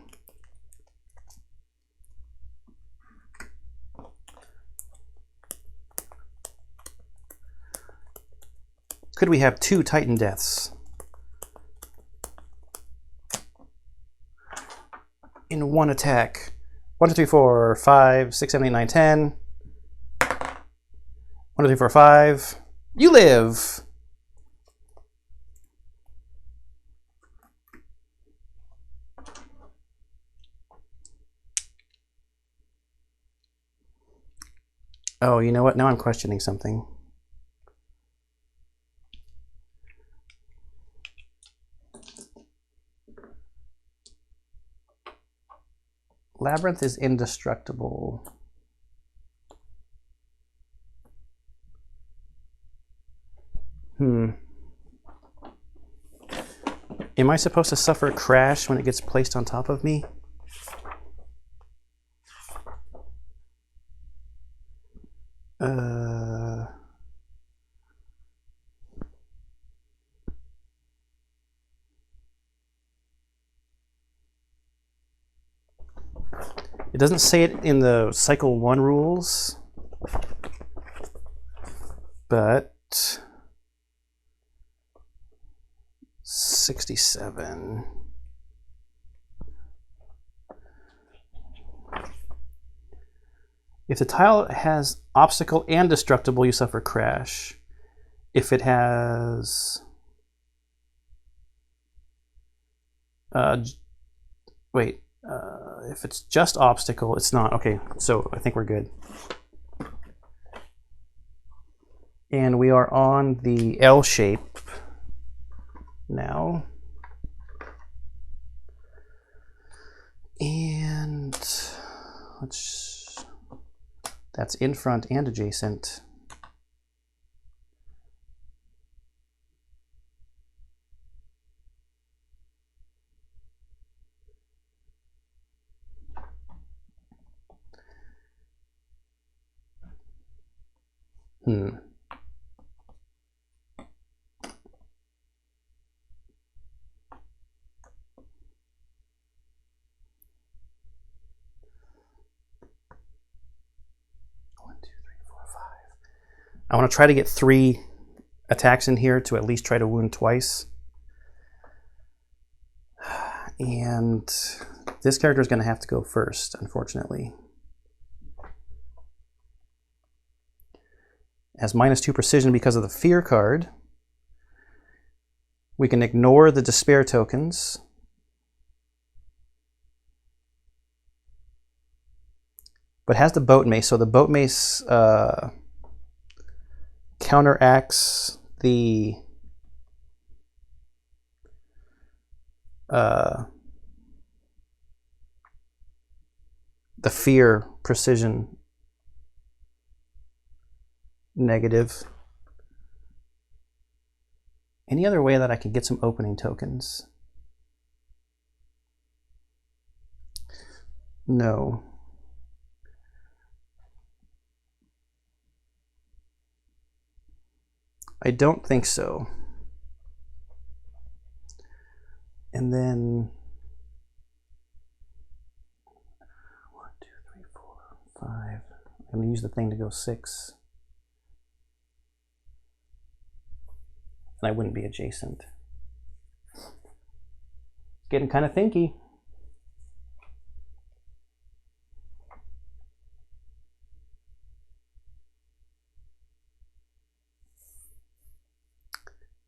Could we have 2 Titan deaths in one attack? 1, 2, 3, 4, 5, 6, 7, 8, 9, 10. 1, 2, 3, 4, 5. You live! Oh, you know what? Now I'm questioning something. Labyrinth is indestructible. Am I supposed to suffer crash when it gets placed on top of me? It doesn't say it in the cycle 1 rules, but 67. If the tile has obstacle and destructible, you suffer crash. If it has if it's just obstacle, it's not. Okay, so I think we're good. And we are on the L shape now. And that's in front and adjacent. Hmm. I want to try to get 3 attacks in here to at least try to wound twice. And this character is going to have to go first, unfortunately. It has -2 precision because of the fear card. We can ignore the despair tokens. But it has the boat mace, so the boat mace counteracts the fear precision negative. Any other way that I could get some opening tokens? No. I don't think so. And then 1, 2, 3, 4, 5. I'm going to use the thing to go 6. And I wouldn't be adjacent. Getting kind of thinky.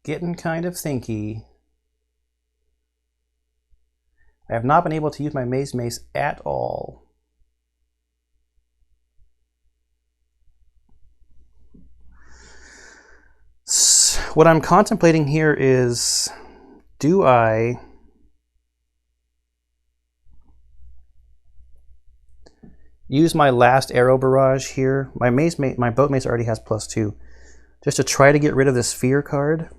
Getting kind of thinky. I have not been able to use my maze mace at all. So what I'm contemplating here is, do I use my last arrow barrage here? My boat mace already has +2, just to try to get rid of this fear card.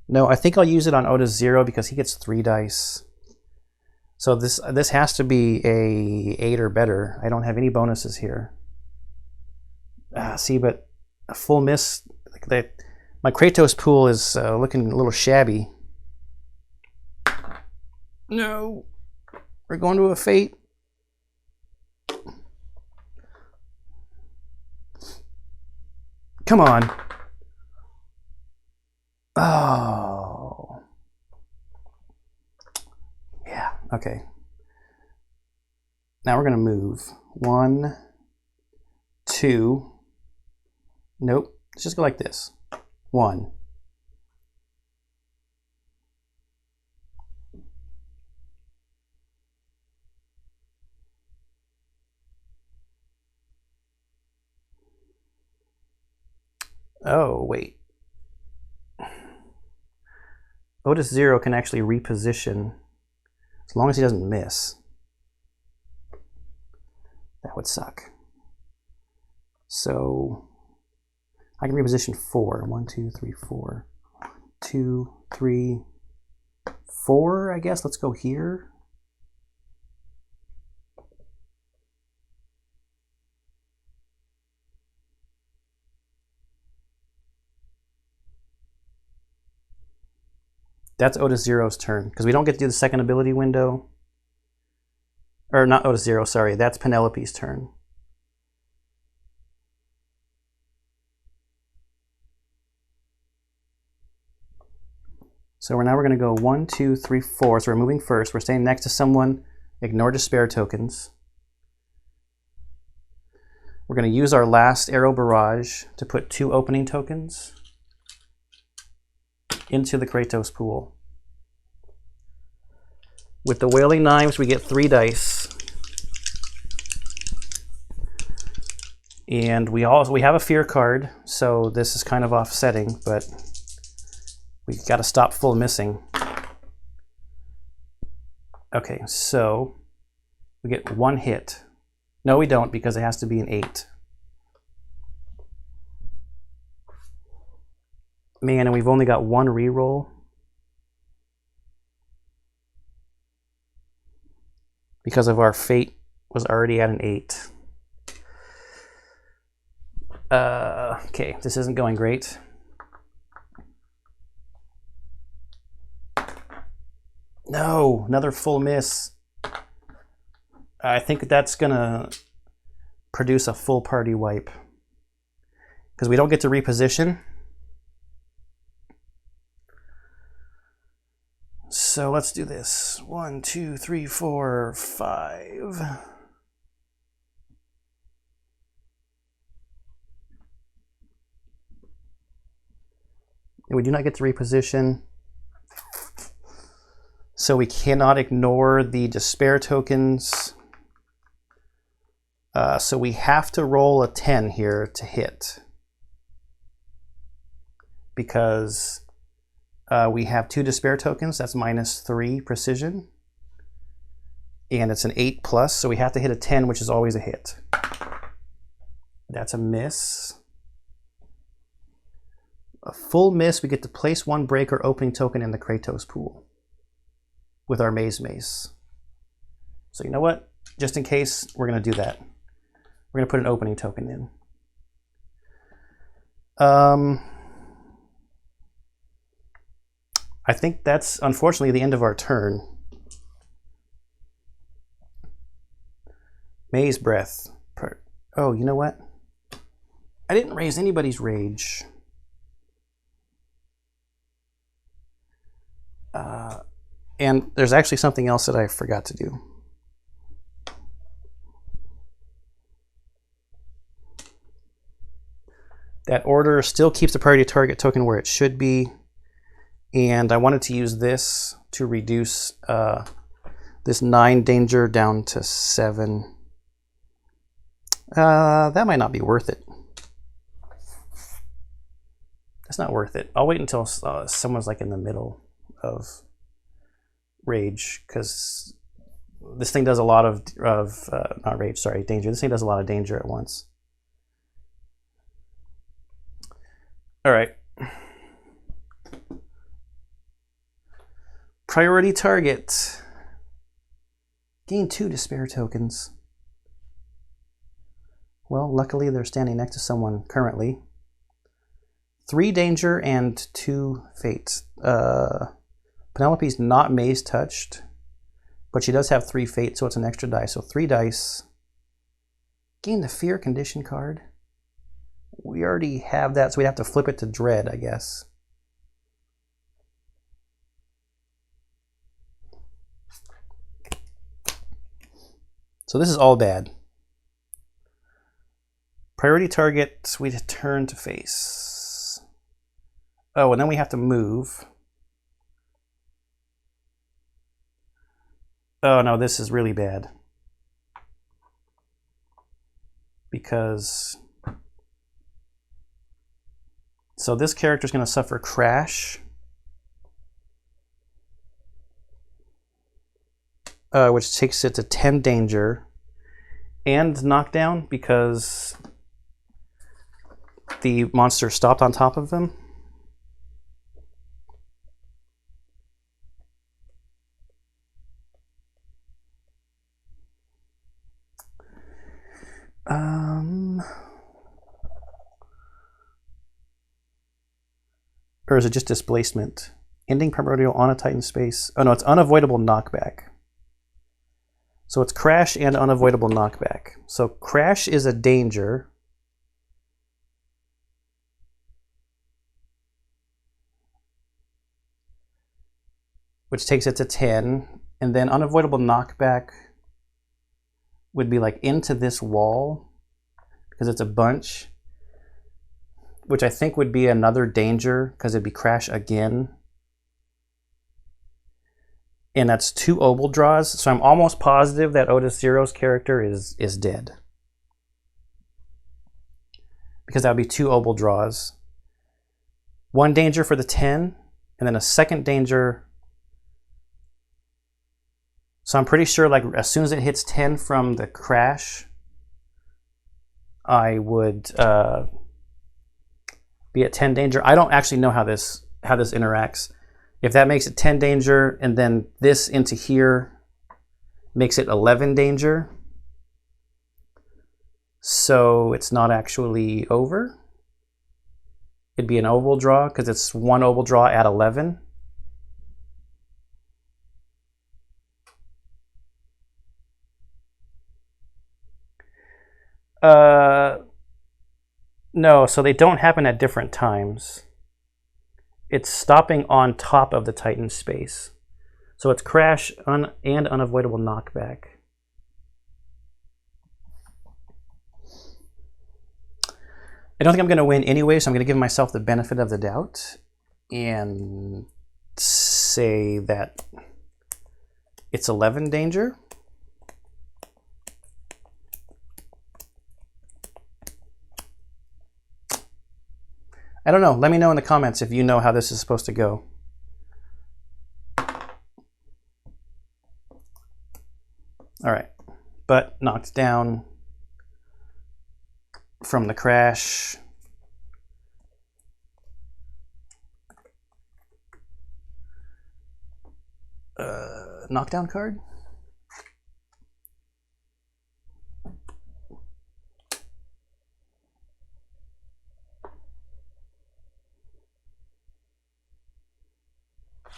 No, I think I'll use it on Otis 0 because he gets 3 dice. So this has to be a 8 or better. I don't have any bonuses here. See, but a full miss. My Kratos pool is looking a little shabby. No, we're going to a fate. Come on. Oh. Yeah, okay. Now we're going to move. 1, 2. Nope. Let's just go like this. 1. Oh, wait. Otis 0 can actually reposition as long as he doesn't miss. That would suck. So I can reposition 4. 1, 2, 3, 4. 2, 3, 4, I guess. Let's go here. That's Otis 0's turn, because we don't get to do the second ability window. Or not Otis 0, sorry. That's Penelope's turn. So now we're going to go 1, 2, 3, 4. So we're moving first. We're staying next to someone. Ignore despair tokens. We're going to use our last arrow barrage to put 2 opening tokens into the Kratos pool. With the Wailing Knives, we get 3 dice. And we have a fear card, so this is kind of offsetting, but we got to stop full missing. Okay, so we get 1 hit. No, we don't, because it has to be an 8. Man, and we've only got 1 reroll. Because of our fate was already at an 8. Okay, this isn't going great. No, another full miss. I think that's gonna produce a full party wipe. Because we don't get to reposition. So let's do this. 1, 2, 3, 4, 5. And we do not get to reposition. So we cannot ignore the despair tokens. So we have to roll a 10 here to hit. Because we have 2 despair tokens, that's -3 precision. And it's an 8+, so we have to hit a 10, which is always a hit. That's a miss. A full miss, we get to place 1 break or opening token in the Kratos pool with our mace. So you know what? Just in case, we're going to do that. We're going to put an opening token in. I think that's unfortunately the end of our turn. Maze Breath. Oh, you know what? I didn't raise anybody's rage. And there's actually something else that I forgot to do. That order still keeps the priority target token where it should be. And I wanted to use this to reduce this 9 danger down to 7. That might not be worth it. That's not worth it. I'll wait until someone's like in the middle of rage, because this thing does a lot of not rage, sorry, danger. This thing does a lot of danger at once. All right. Priority target. Gain 2 despair tokens. Well, luckily they're standing next to someone currently. 3 danger and 2 fate. Penelope's not maze touched, but she does have 3 fate, so it's an extra die. So 3 dice. Gain the fear condition card. We already have that, so we'd have to flip it to dread, I guess. So this is all bad. Priority target, we turn to face. Oh, and then we have to move. Oh no, this is really bad. Because... so this character is going to suffer crash. Which takes it to 10 danger. And knockdown because the monster stopped on top of them. Or is it just displacement? Ending primordial on a Titan space. Oh no, it's unavoidable knockback. So it's crash and unavoidable knockback. So crash is a danger. Which takes it to 10. And then unavoidable knockback would be like into this wall, because it's a bunch, which I think would be another danger, because it'd be crash again. And that's 2 obel draws, so I'm almost positive that Otis Zero's character is dead. Because that would be 2 obel draws. 1 danger for the 10, and then a second danger. So I'm pretty sure like as soon as it hits 10 from the crash, I would be at 10 danger. I don't actually know how this interacts. If that makes it 10 danger, and then this into here makes it 11 danger. So it's not actually over. It'd be an obel draw, because it's 1 obel draw at 11. No, so they don't happen at different times. It's stopping on top of the Titan space. So it's crash and unavoidable knockback. I don't think I'm going to win anyway, so I'm going to give myself the benefit of the doubt. and say that it's 11 danger. I don't know. Let me know in the comments if you know how this is supposed to go. All right, but knocked down from the crash. Knockdown card.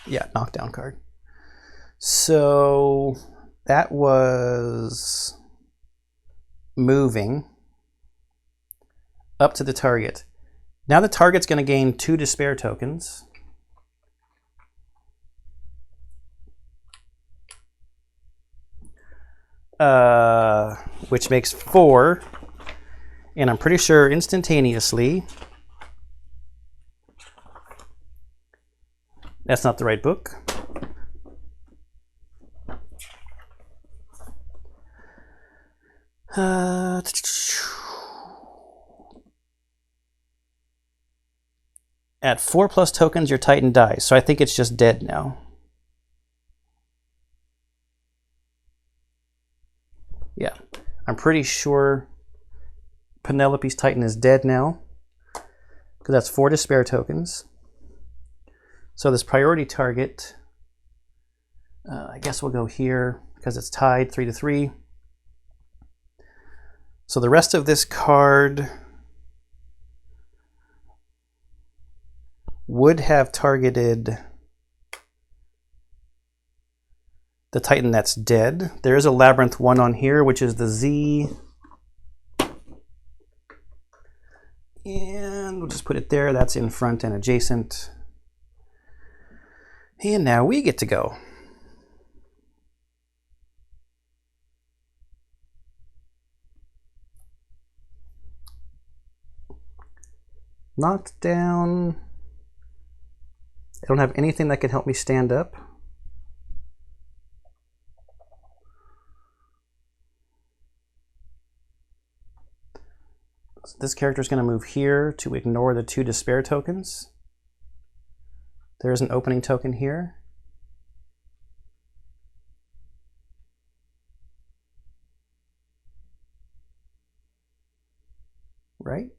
Yeah, knockdown card. So that was moving up to the target. Now the target's going to gain 2 despair tokens. Which makes 4. And I'm pretty sure instantaneously. That's not the right book. At 4+ tokens, your Titan dies. So I think it's just dead now. Yeah, I'm pretty sure Penelope's Titan is dead now, because that's 4 despair tokens. So this priority target, I guess we'll go here because it's tied 3-3. So the rest of this card would have targeted the Titan that's dead. There is a Labyrinth 1 on here, which is the Z. And we'll just put it there. That's in front and adjacent. And now we get to go. Knocked down. I don't have anything that can help me stand up. So this character is going to move here to ignore the 2 despair tokens. There's an opening token here. Right?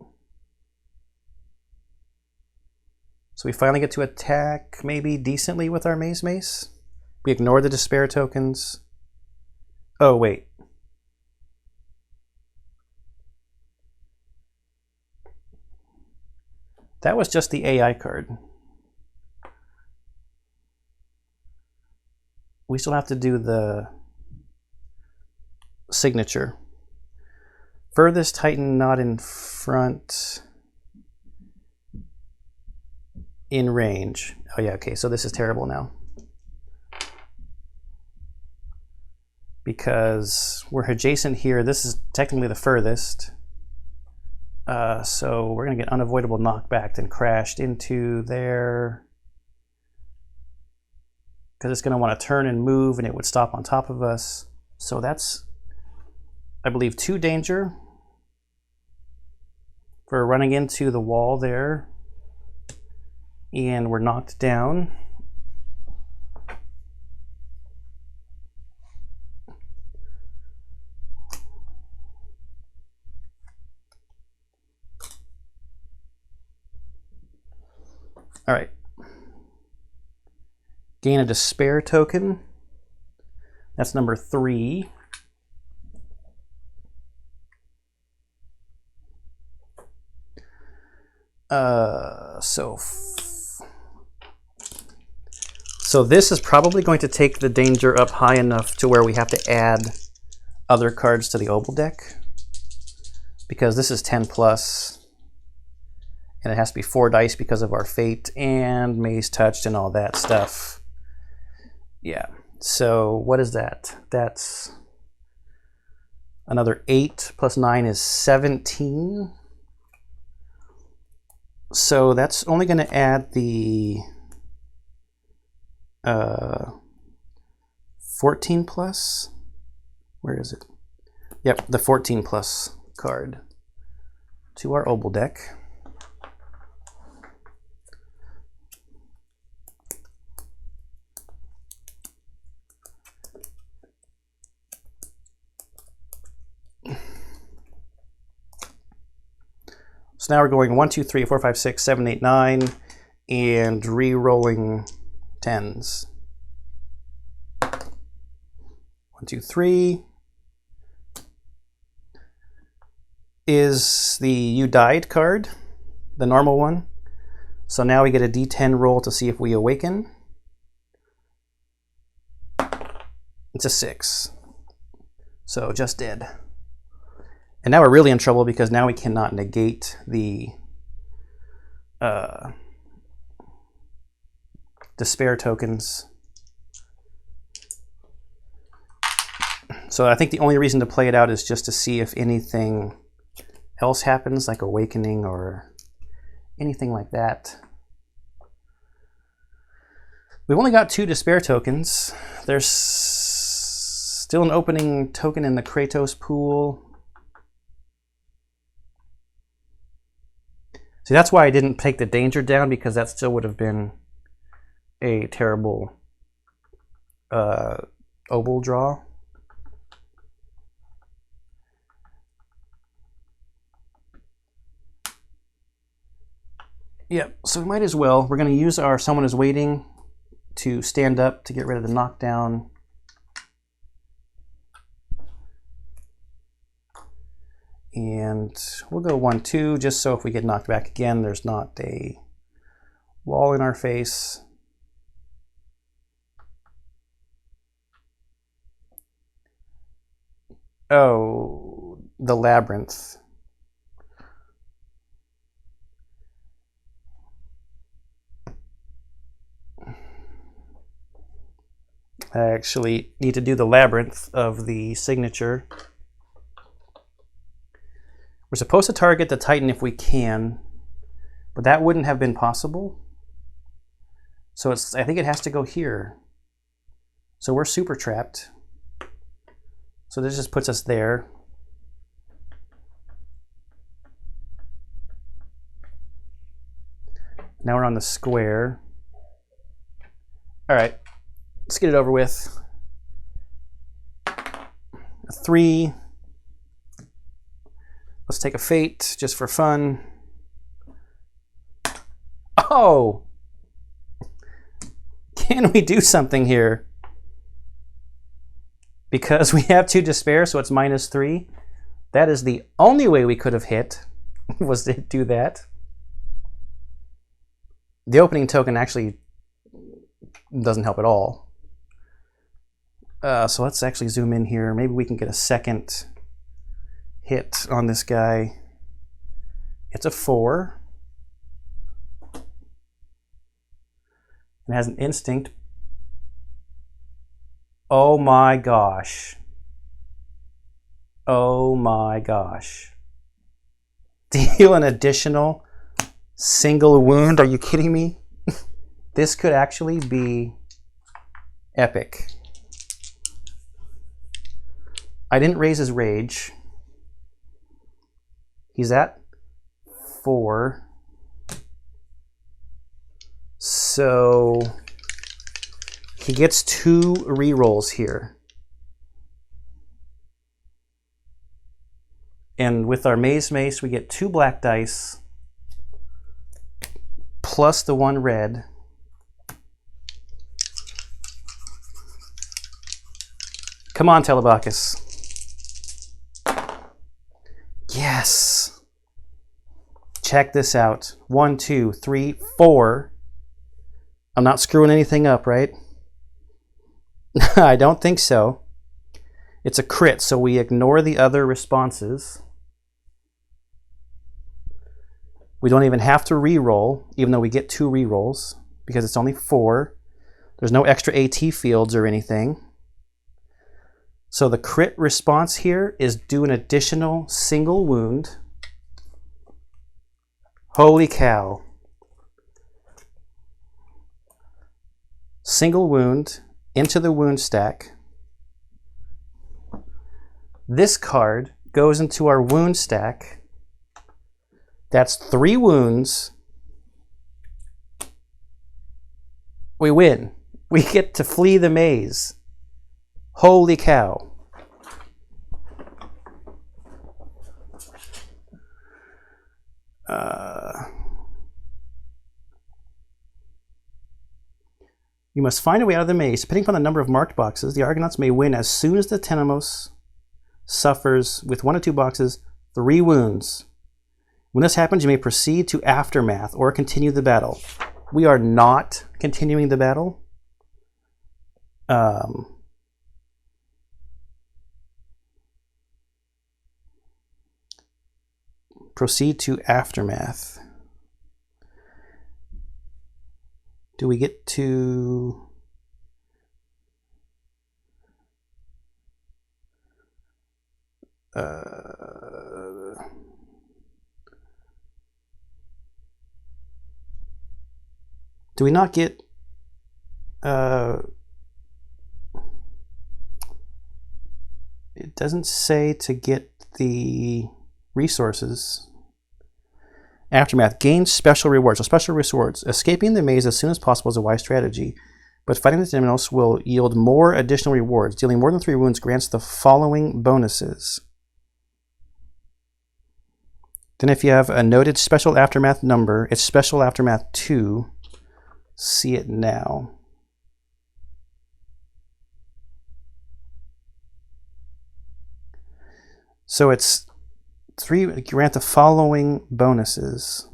So we finally get to attack maybe decently with our Mace. We ignore the despair tokens. Oh, wait. That was just the AI card. We still have to do the signature. Furthest Titan not in front. In range. Oh yeah, okay, so this is terrible now. Because we're adjacent here, this is technically the furthest. So we're gonna get unavoidable knockback and crashed into there. Because it's gonna want to turn and move and it would stop on top of us. So that's, I believe, 2 danger for running into the wall there. And we're knocked down. All right. Gain a despair token. That's number 3. So this is probably going to take the danger up high enough to where we have to add other cards to the Obel deck, because this is 10+, and it has to be 4 dice because of our fate and Maze touched and all that stuff. Yeah, so what is that? That's another 8 plus 9 is 17. So that's only going to add the 14 plus. Where is it? Yep, the 14 plus card to our Obel deck. So now we're going 1, 2, 3, 4, 5, 6, 7, 8, 9, and re-rolling 10s. 1, 2, 3 is the You Died card, the normal one. So now we get a D10 roll to see if we awaken. It's a 6. So just dead. And now we're really in trouble because now we cannot negate the despair tokens. So I think the only reason to play it out is just to see if anything else happens, like awakening or anything like that. We've only got 2 despair tokens. There's still an opening token in the Kratos pool. See, that's why I didn't take the danger down, because that still would have been a terrible Obel draw. Yep, so we might as well. We're going to use our Someone is Waiting to stand up to get rid of the knockdown. And we'll go 1, 2, just so if we get knocked back again, there's not a wall in our face. Oh, the Labyrinth. I actually need to do the Labyrinth of the signature. We're supposed to target the Titan if we can, but that wouldn't have been possible. So I think it has to go here. So we're super trapped. So this just puts us there. Now we're on the square. All right, let's get it over with. A 3. Let's take a fate just for fun. Oh! Can we do something here? Because we have 2 despair, so it's -3. That is the only way we could have hit, was to do that. The opening token actually doesn't help at all. So let's actually zoom in here. Maybe we can get a second hit on this guy. It's a 4. It has an instinct. Oh my gosh. Oh my gosh. Deal an additional single wound? Are you kidding me? This could actually be epic. I didn't raise his rage. He's at 4. So he gets 2 rerolls here. And with our Maze Mace, we get 2 black dice plus the 1 red. Come on, Telebacchus. Yes. Check this out. 1, 2, 3, 4. I'm not screwing anything up, right? I don't think so. It's a crit, so we ignore the other responses. We don't even have to re-roll, even though we get 2 re-rolls, because it's only 4. There's no extra AT fields or anything. So the crit response here is do an additional single wound. Holy cow. Single wound into the wound stack. This card goes into our wound stack. That's 3 wounds. We win. We get to flee the maze. Holy cow. You must find a way out of the maze. Depending upon the number of marked boxes, the Argonauts may win as soon as the Tenemos suffers, with 1 or 2 boxes, 3 wounds. When this happens, you may proceed to Aftermath or continue the battle. We are not continuing the battle. Proceed to Aftermath. Do we get to... do we not get... it doesn't say to get the resources. Aftermath. Gain special rewards. So special rewards. Escaping the maze as soon as possible is a wise strategy, but fighting the Tenemos will yield more additional rewards. Dealing more than 3 wounds grants the following bonuses. Then if you have a noted special Aftermath number, it's special Aftermath 2. See it now. So it's 3, grant the following bonuses.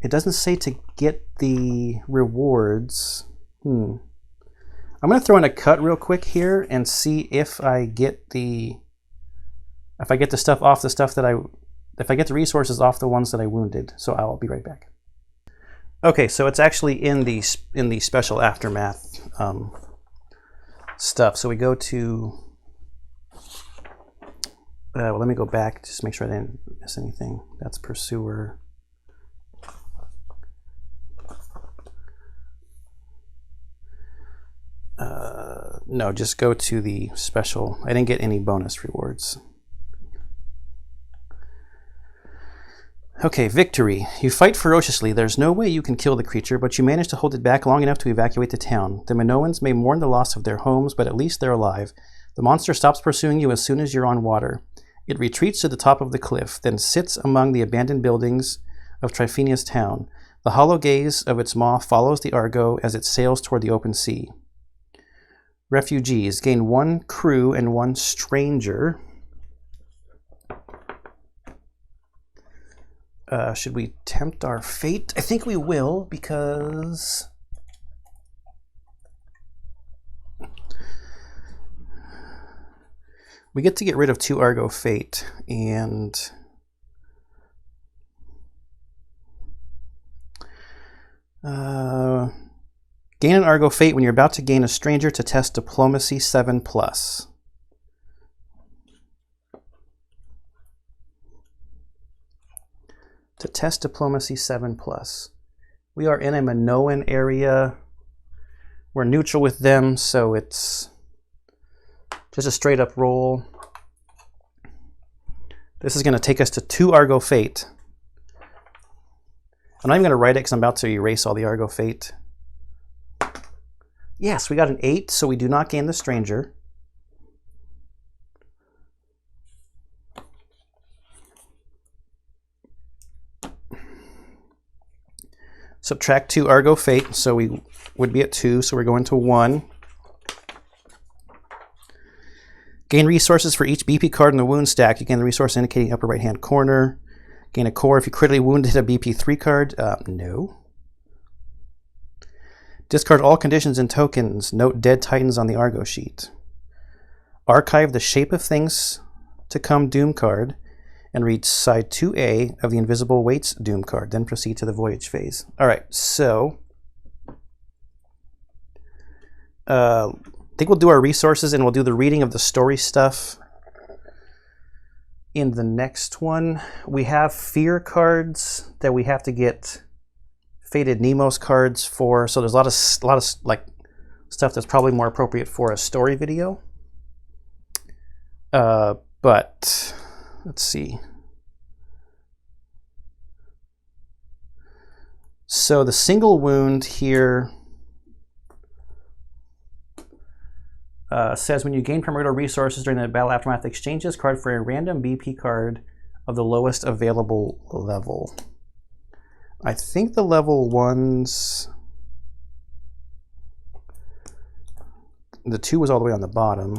It doesn't say to get the rewards. I'm going to throw in a cut real quick here and see if I get the stuff off the stuff that if I get the resources off the ones that I wounded. So I'll be right back. Okay, so it's actually in the special Aftermath stuff. So we go to... well, let me go back just to make sure I didn't miss anything. That's Pursuer. No, just go to the special. I didn't get any bonus rewards. Okay, victory. You fight ferociously. There's no way you can kill the creature, but you manage to hold it back long enough to evacuate the town. The Minoans may mourn the loss of their homes, but at least they're alive. The monster stops pursuing you as soon as you're on water. It retreats to the top of the cliff, then sits among the abandoned buildings of Tryphenia's town. The hollow gaze of its maw follows the Argo as it sails toward the open sea. Refugees. Gain 1 crew and 1 stranger. Should we tempt our fate? I think we will, because... we get to get rid of 2 Argo Fate, and gain an Argo Fate when you're about to gain a stranger to test Diplomacy 7+. To test Diplomacy 7+. We are in a Minoan area. We're neutral with them, so it's just a straight up roll. This is going to take us to 2 Argo Fate. I'm not even going to write it because I'm about to erase all the Argo Fate. Yes, we got an 8, so we do not gain the stranger. Subtract 2 Argo Fate, so we would be at 2, so we're going to 1. Gain resources for each BP card in the wound stack. You gain the resource indicating upper right hand corner. Gain a core if you critically wounded a BP 3 card. No. Discard all conditions and tokens. Note dead titans on the Argo sheet. Archive the Shape of Things to Come Doom card and read side 2A of the Invisible Weights Doom card. Then proceed to the Voyage phase. All right, so I think we'll do our resources and we'll do the reading of the story stuff in the next one. We have fear cards that we have to get Faded Nemos cards for. So there's a lot of like stuff that's probably more appropriate for a story video. But let's see. So the single wound here says when you gain primordial resources during the battle aftermath, exchange this card for a random BP card of the lowest available level. I think the level ones, the 2 was all the way on the bottom.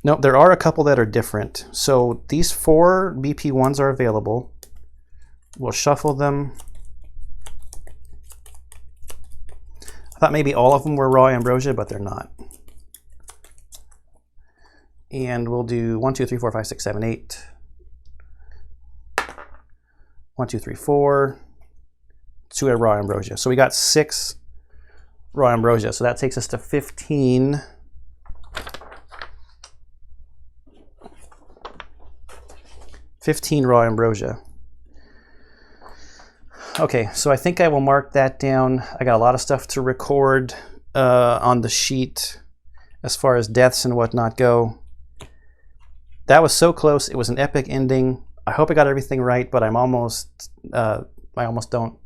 No, there are a couple that are different. So these 4 BP ones are available. We'll shuffle them. I thought maybe all of them were raw ambrosia, but they're not. And we'll do 1, 2, 3, 4, 5, 6, 7, 8. 1, 2, 3, 4. 2 at raw ambrosia. So we got 6 raw ambrosia. So that takes us to 15. 15 raw ambrosia. Okay, so I think I will mark that down. I got a lot of stuff to record on the sheet as far as deaths and whatnot go. That was so close. It was an epic ending. I hope I got everything right, but I almost don't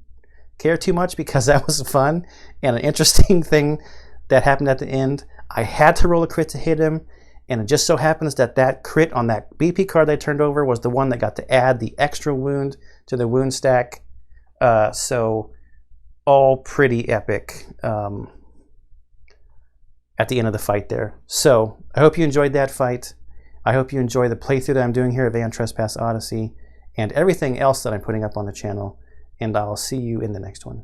care too much because that was fun and an interesting thing that happened at the end. I had to roll a crit to hit him, and it just so happens that that crit on that BP card I turned over was the one that got to add the extra wound to the wound stack. So all pretty epic at the end of the fight there. So I hope you enjoyed that fight. I hope you enjoy the playthrough that I'm doing here of Aeon Trespass Odyssey and everything else that I'm putting up on the channel. And I'll see you in the next one.